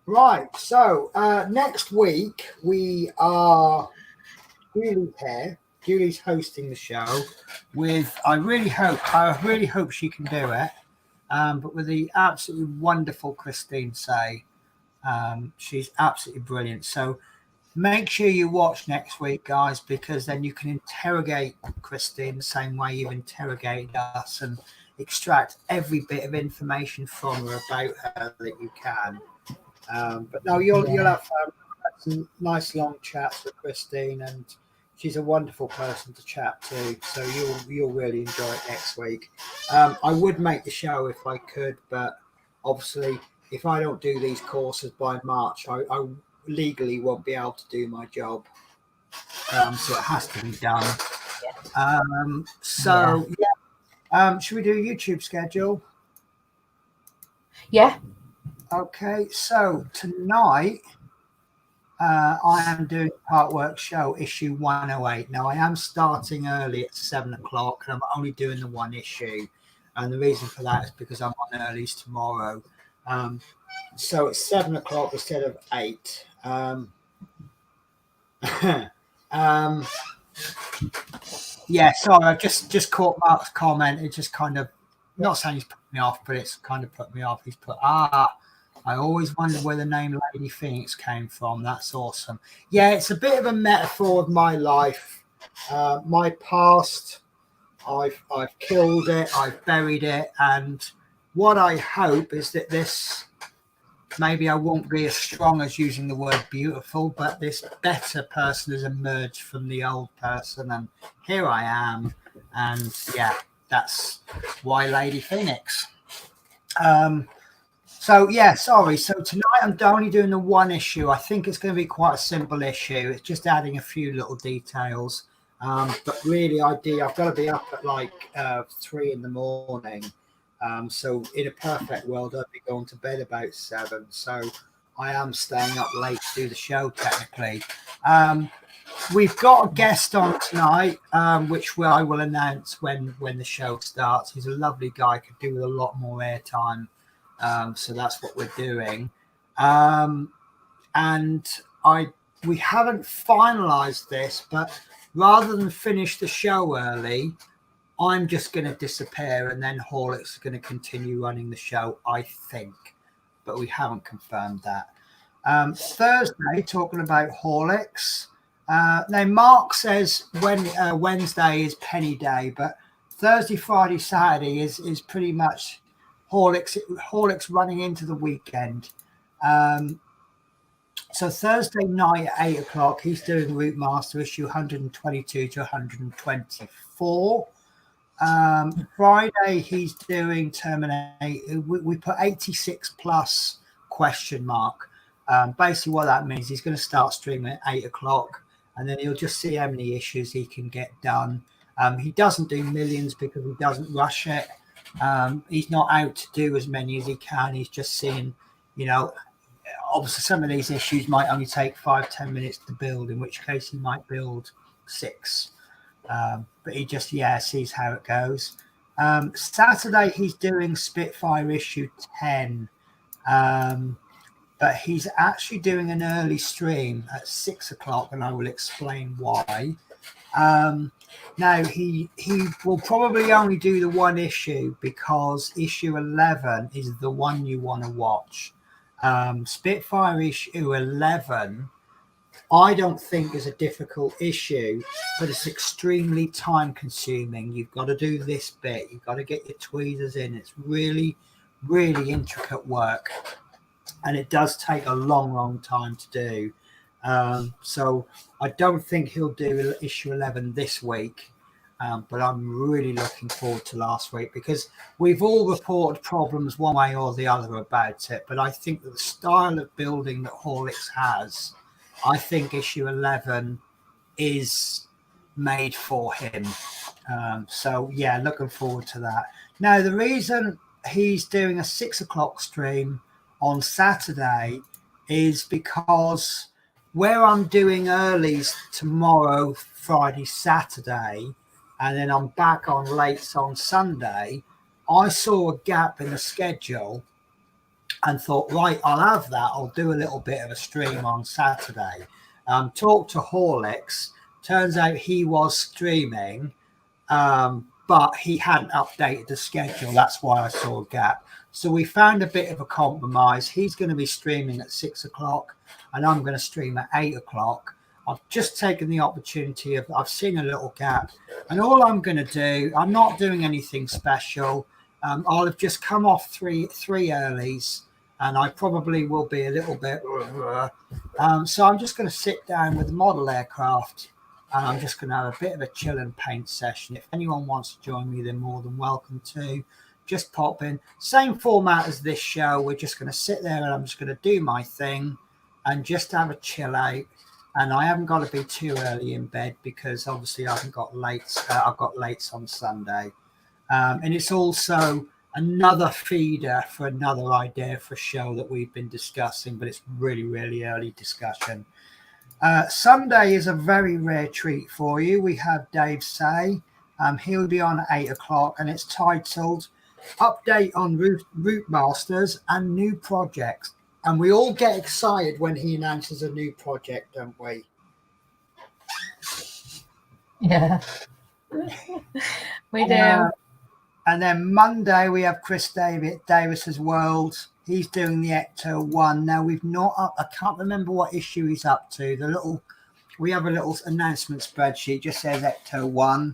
Right. So next week we are Julie's here. Julie's hosting the show with, I really hope she can do it. But with the absolutely wonderful Christine Say. She's absolutely brilliant. So make sure you watch next week, guys, because then you can interrogate Christine the same way you've interrogated us and extract every bit of information from her about her that you can. But no, you'll have some nice long chats with Christine, and she's a wonderful person to chat to. So you'll really enjoy it next week. I would make the show if I could, but obviously, if I don't do these courses by March, I legally won't be able to do my job. So it has to be done. Should we do a YouTube schedule? Yeah. Okay, so tonight I am doing Partwork Show issue 108. Now I am starting early at 7 o'clock, and I'm only doing the one issue. And the reason for that is because I'm on earlies tomorrow. So it's 7 o'clock instead of 8. Yeah, sorry, I just caught Mark's comment. It just kind of, not saying he's put me off, but it's kind of put me off. He's put, I always wondered where the name Lady Phoenix came from. That's awesome. Yeah, it's a bit of a metaphor of my life, my past. I've killed it, I've buried it, and what I hope is that this, maybe I won't be as strong as using the word beautiful, but this better person has emerged from the old person, and here I am. And yeah, that's why Lady Phoenix. So yeah, sorry. So tonight I'm only doing the one issue. I think it's going to be quite a simple issue. It's just adding a few little details. But really, I've got to be up at like 3 in the morning. So in a perfect world, I'd be going to bed about 7. So I am staying up late to do the show technically. We've got a guest on tonight, which I will announce when the show starts. He's a lovely guy, could do with a lot more airtime. So that's what we're doing. And we haven't finalized this, but rather than finish the show early, I'm just going to disappear, and then Horlicks is going to continue running the show, I think. But we haven't confirmed that. Thursday, talking about Horlicks. Now, Mark says Wednesday is penny day, but Thursday, Friday, Saturday is pretty much Horlicks running into the weekend. So Thursday night at 8 o'clock, he's doing Route Master issue 122 to 124. Friday, he's doing Terminator. We put 86 plus question mark. Basically, what that means, he's going to start streaming at 8 o'clock, and then he'll just see how many issues he can get done. He doesn't do millions because he doesn't rush it. He's not out to do as many as he can. He's just seeing, obviously some of these issues might only take 5-10 minutes to build, in which case he might build 6. But he just, sees how it goes. Saturday, he's doing Spitfire issue 10. but he's actually doing an early stream at 6 o'clock, and I will explain why. Now he will probably only do the one issue because issue 11 is the one you want to watch. Spitfire issue 11, I don't think is a difficult issue, but it's extremely time consuming. You've got to do this bit, you've got to get your tweezers in. It's really, really intricate work, and it does take a long time to do. So I don't think he'll do issue 11 this week, but I'm really looking forward to last week because we've all reported problems one way or the other about it. But I think that the style of building that Horlicks has, I think issue 11 is made for him. So yeah, looking forward to that. Now, the reason he's doing a 6 o'clock stream on Saturday is because where I'm doing earlies tomorrow, Friday, Saturday, and then I'm back on lates on Sunday, I saw a gap in the schedule and thought, right, I'll have that. I'll do a little bit of a stream on Saturday. Talked to Horlicks. Turns out he was streaming, but he hadn't updated the schedule. That's why I saw a gap. So we found a bit of a compromise. He's going to be streaming at 6 o'clock and I'm going to stream at 8 o'clock. I've just taken the opportunity of, I've seen a little gap, and all I'm going to do, I'm not doing anything special. I'll have just come off three earlies, and I probably will be a little bit. So I'm just going to sit down with the model aircraft, and I'm just going to have a bit of a chill and paint session. If anyone wants to join me, they're more than welcome to. Just pop in. Same format as this show. We're just going to sit there, and I'm just going to do my thing and just have a chill out. And I haven't got to be too early in bed because obviously I haven't got lates. I've got lates on Sunday. And it's also another feeder for another idea for a show that we've been discussing, but it's really, really early discussion. Sunday is a very rare treat for you. We have Dave Say. He'll be on at 8 o'clock, and it's titled Update on Route Masters and New Projects. And we all get excited when he announces a new project, don't we? Yeah, we do. And then Monday we have Chris Davis's World. He's doing the Ecto 1. Now we've not up. I can't remember what issue he's up to. We have a little announcement spreadsheet. Just says Ecto 1.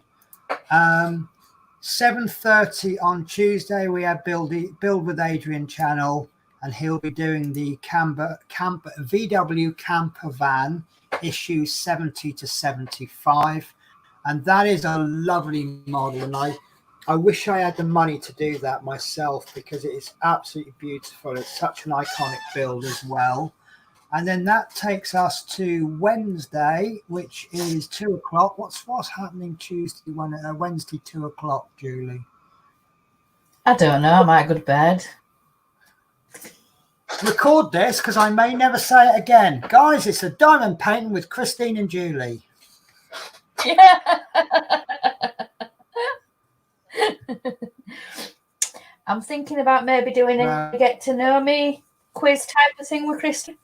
7:30 on Tuesday we have Build with Adrian channel, and he'll be doing the VW camper van issues 70 to 75, and that is a lovely model, and I wish I had the money to do that myself because it is absolutely beautiful. It's such an iconic build as well. And then that takes us to Wednesday, which is 2 o'clock. What's happening Tuesday? Wednesday, 2 o'clock, Julie? I don't know. I might go to bed. Record this because I may never say it again. Guys, it's a diamond painting with Christine and Julie. Yeah. I'm thinking about maybe doing a get to know me quiz type of thing with Christine.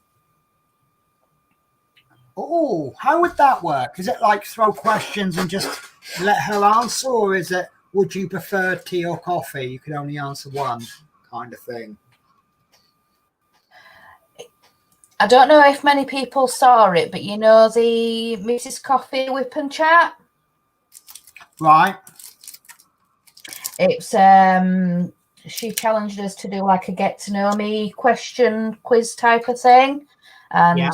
Oh, how would that work? Is it like throw questions and just let her answer, or is it would you prefer tea or coffee? You could only answer one kind of thing. I don't know if many people saw it, but you know the Mrs. Coffee Whip and Chat? Right. It's she challenged us to do like a get to know me question quiz type of thing, and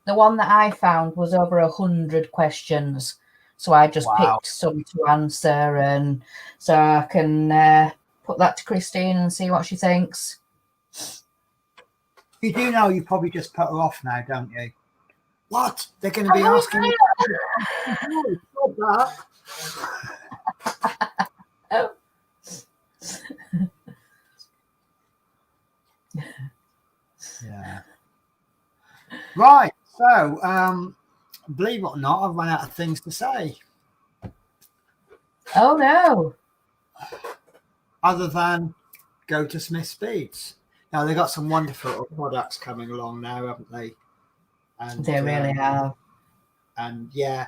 the one that I found was over 100 questions, so I just picked some to answer, and so I can put that to Christine and see what she thinks. You do know you probably just put her off now, don't you? What? They're going to be asking you. Oh. Yeah. Right. So, believe it or not, I've run out of things to say. Oh no. Other than go to Smith Speeds. Now they've got some wonderful little products coming along now, haven't they? And They really have. And yeah,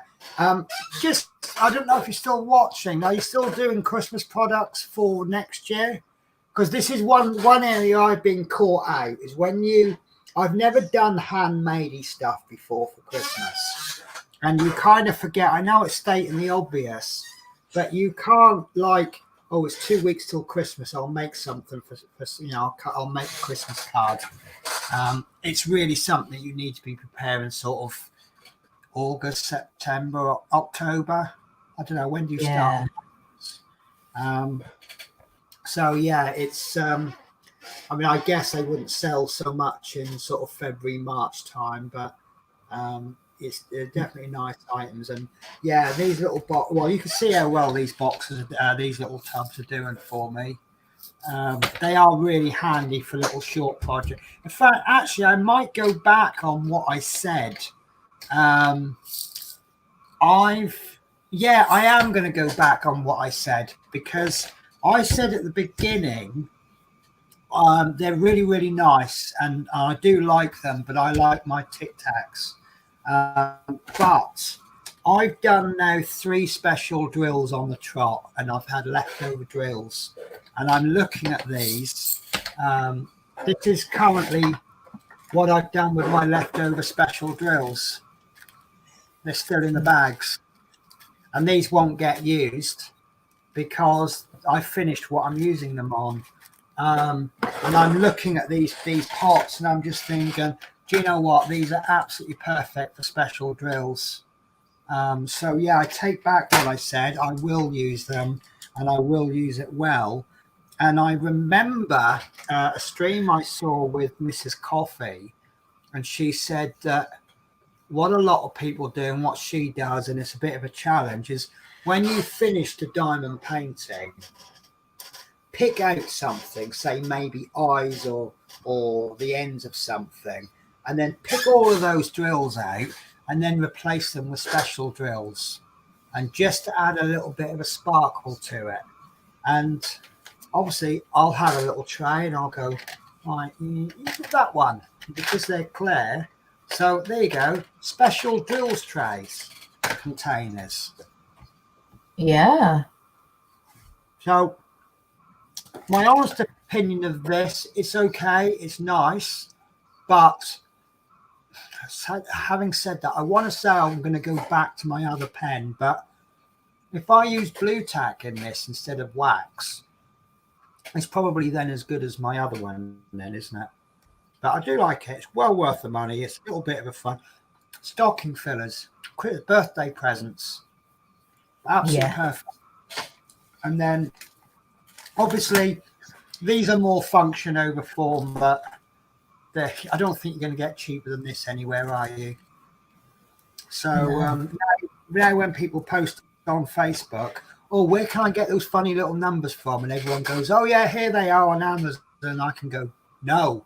just I don't know if you're still watching. Are you still doing Christmas products for next year? Because this is one area I've been caught out is when I've never done handmade stuff before for Christmas, and you kind of forget. I know it's stating the obvious, but you can't like, oh, it's 2 weeks till Christmas. I'll make something for I'll make a Christmas card. It's really something you need to be preparing sort of August, September, October. I don't know, when do you start? So yeah, it's I mean, I guess they wouldn't sell so much in sort of February, March time, but they're definitely nice items. And yeah, these little well, you can see how well these boxes, these little tubs are doing for me. They are really handy for little short projects. In fact, actually, I might go back on what I said. I am going to go back on what I said, because I said at the beginning, they're really, really nice, and I do like them, but I like my Tic Tacs. But I've done now 3 special drills on the trot, and I've had leftover drills, and I'm looking at these. This is currently what I've done with my leftover special drills. They're still in the bags, and these won't get used because I finished what I'm using them on. And I'm looking at these pots, and I'm just thinking, do you know what? These are absolutely perfect for special drills. So yeah, I take back what I said. I will use them, and I will use it well. And I remember a stream I saw with Mrs. Coffee, and she said that what a lot of people do, and what she does, and it's a bit of a challenge, is when you finish the diamond painting, pick out something, say maybe eyes or the ends of something, and then pick all of those drills out and then replace them with special drills, and just to add a little bit of a sparkle to it. And obviously I'll have a little tray, and I'll go, right, use that one because they're clear. So there you go, special drills trays, containers. Yeah. So my honest opinion of this, it's okay, it's nice, but having said that, I want to say I'm going to go back to my other pen, but if I use blue tack in this instead of wax, it's probably then as good as my other one then, isn't it? But I do like it. It's well worth the money. It's a little bit of a fun. Stocking fillers, birthday presents, absolutely perfect. And then obviously these are more function over form, but I don't think you're going to get cheaper than this anywhere, are you? So now when people post on Facebook, oh, where can I get those funny little numbers from? And everyone goes, oh yeah, here they are on Amazon. And I can go, no,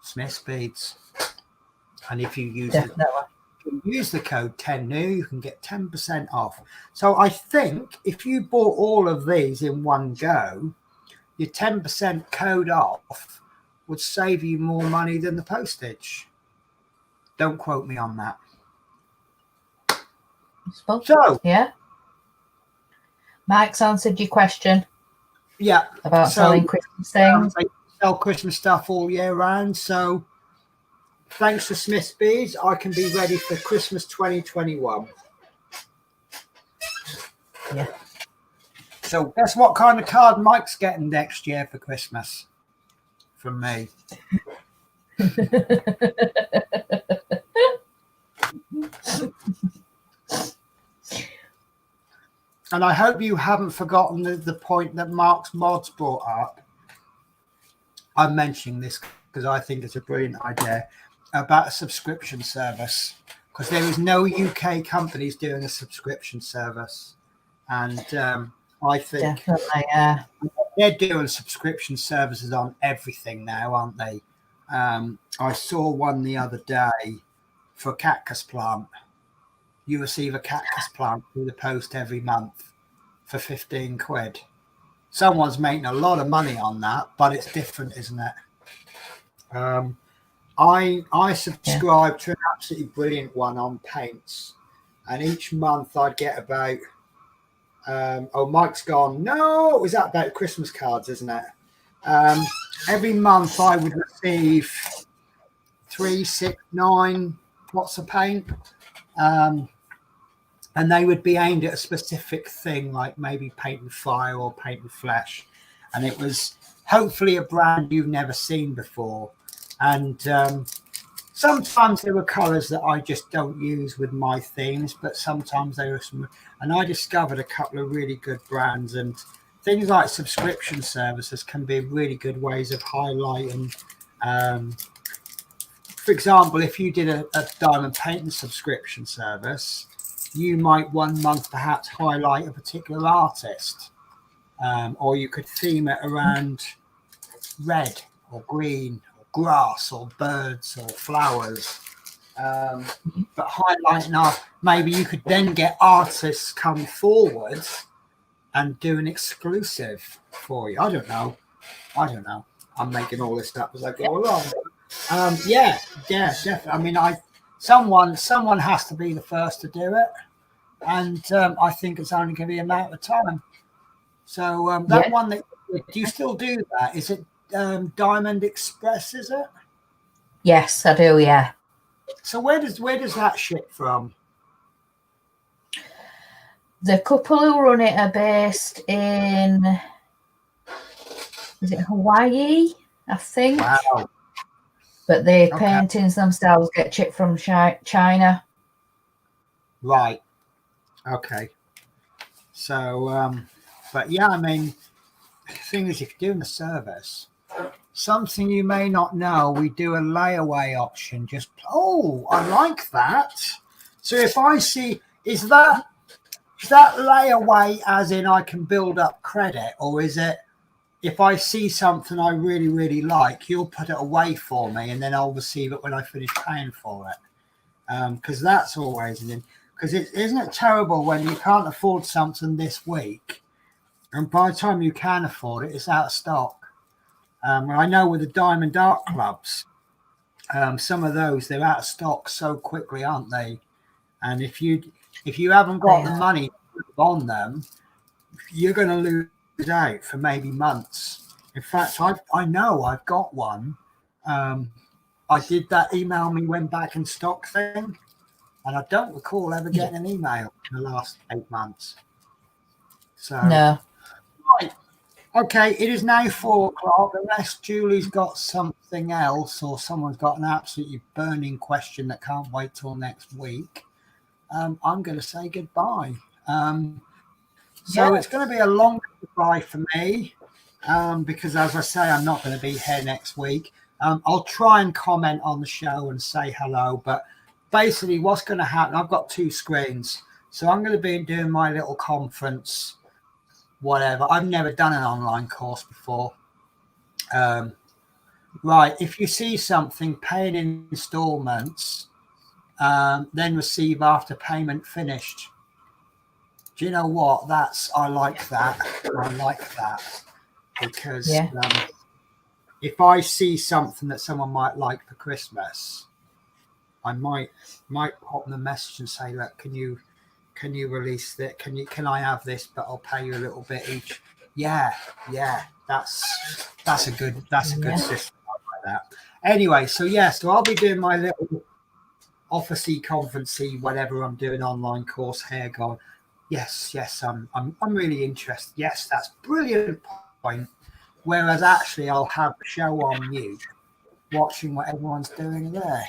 Smith's Beads. And if you use the code 10new, you can get 10% off. So I think if you bought all of these in one go, your 10% code off would save you more money than the postage. Don't quote me on that. So yeah, Mike's answered your question. Yeah, about selling Christmas things. They sell Christmas stuff all year round. So thanks to Smith's Beads, I can be ready for Christmas 2021. Yeah. So guess what kind of card Mike's getting next year for Christmas from me? And I hope you haven't forgotten the point that Mark's Mods brought up. I'm mentioning this because I think it's a brilliant idea about a subscription service, because there is no UK companies doing a subscription service. And I think they're doing subscription services on everything now, aren't they? I saw one the other day for a cactus plant. You receive a cactus plant through the post every month for 15 quid. Someone's making a lot of money on that, but it's different, isn't it? I subscribe to an absolutely brilliant one on paints, and each month I'd get about Mike's gone. No, is that about Christmas cards, isn't it? Every month I would receive 3, 6, 9 pots of paint, and they would be aimed at a specific thing, like maybe paint and fire or paint and flesh, and it was hopefully a brand you've never seen before. And sometimes there were colours that I just don't use with my themes, but sometimes there were some, and I discovered a couple of really good brands, and things like subscription services can be really good ways of highlighting. For example, if you did a diamond painting subscription service, you might one month perhaps highlight a particular artist, or you could theme it around red or green or grass or birds or flowers. But highlighting art, maybe you could then get artists come forward and do an exclusive for you. I don't know. I'm making all this up as I go along. Yeah, definitely. I mean, someone has to be the first to do it, and I think it's only going to be a matter of time. So that one that do you still do that? Is it Diamond Express? Is it? Yes, I do. Yeah. So where does that ship from? The couple who run it are based in, is it Hawaii? I think. Wow. But the paintings themselves get shipped from China. Right. Okay. So, but yeah, I mean, the thing is, if you're doing a service, something you may not know, we do a layaway option. I like that. So if I see, is that layaway as in I can build up credit, or is it if I see something I really, really like, you'll put it away for me and then I'll receive it when I finish paying for it? Because that's always because isn't it terrible when you can't afford something this week and by the time you can afford it, it's out of stock. I know with the Diamond Art Clubs, some of those, they're out of stock so quickly, aren't they? And if you haven't got the money on them, you're going to lose out for maybe months. In fact, I know I've got one. I did that email me when back in stock thing, and I don't recall ever getting an email in the last 8 months. So no. Right. Okay, it is now 4 o'clock. Unless Julie's got something else or someone's got an absolutely burning question that can't wait till next week, I'm going to say goodbye. So it's going to be a long goodbye for me because, as I say, I'm not going to be here next week. I'll try and comment on the show and say hello, but basically what's going to happen, I've got 2 screens. So I'm going to be doing my little conference, whatever. I've never done an online course before. Right, if you see something, pay in installments, then receive after payment finished. Do you know what? I like that. I like that because if I see something that someone might like for Christmas, I might pop them a message and say, look, can you release that? Can I have this? But I'll pay you a little bit each. Yeah. That's a good system. I like that. Anyway, so I'll be doing my little officey conferencey whatever I'm doing online course here. Gone. Yes, I'm really interested. Yes, that's brilliant point. Whereas actually I'll have the show on mute, watching what everyone's doing there.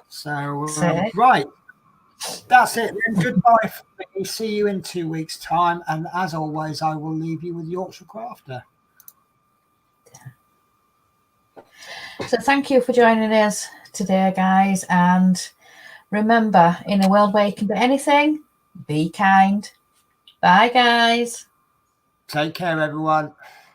So right, that's it. Then goodbye for me. See you in 2 weeks' time. And as always, I will leave you with Yorkshire Crafter. So thank you for joining us today, guys. And remember, in a world where you can do anything, be kind. Bye, guys. Take care, everyone.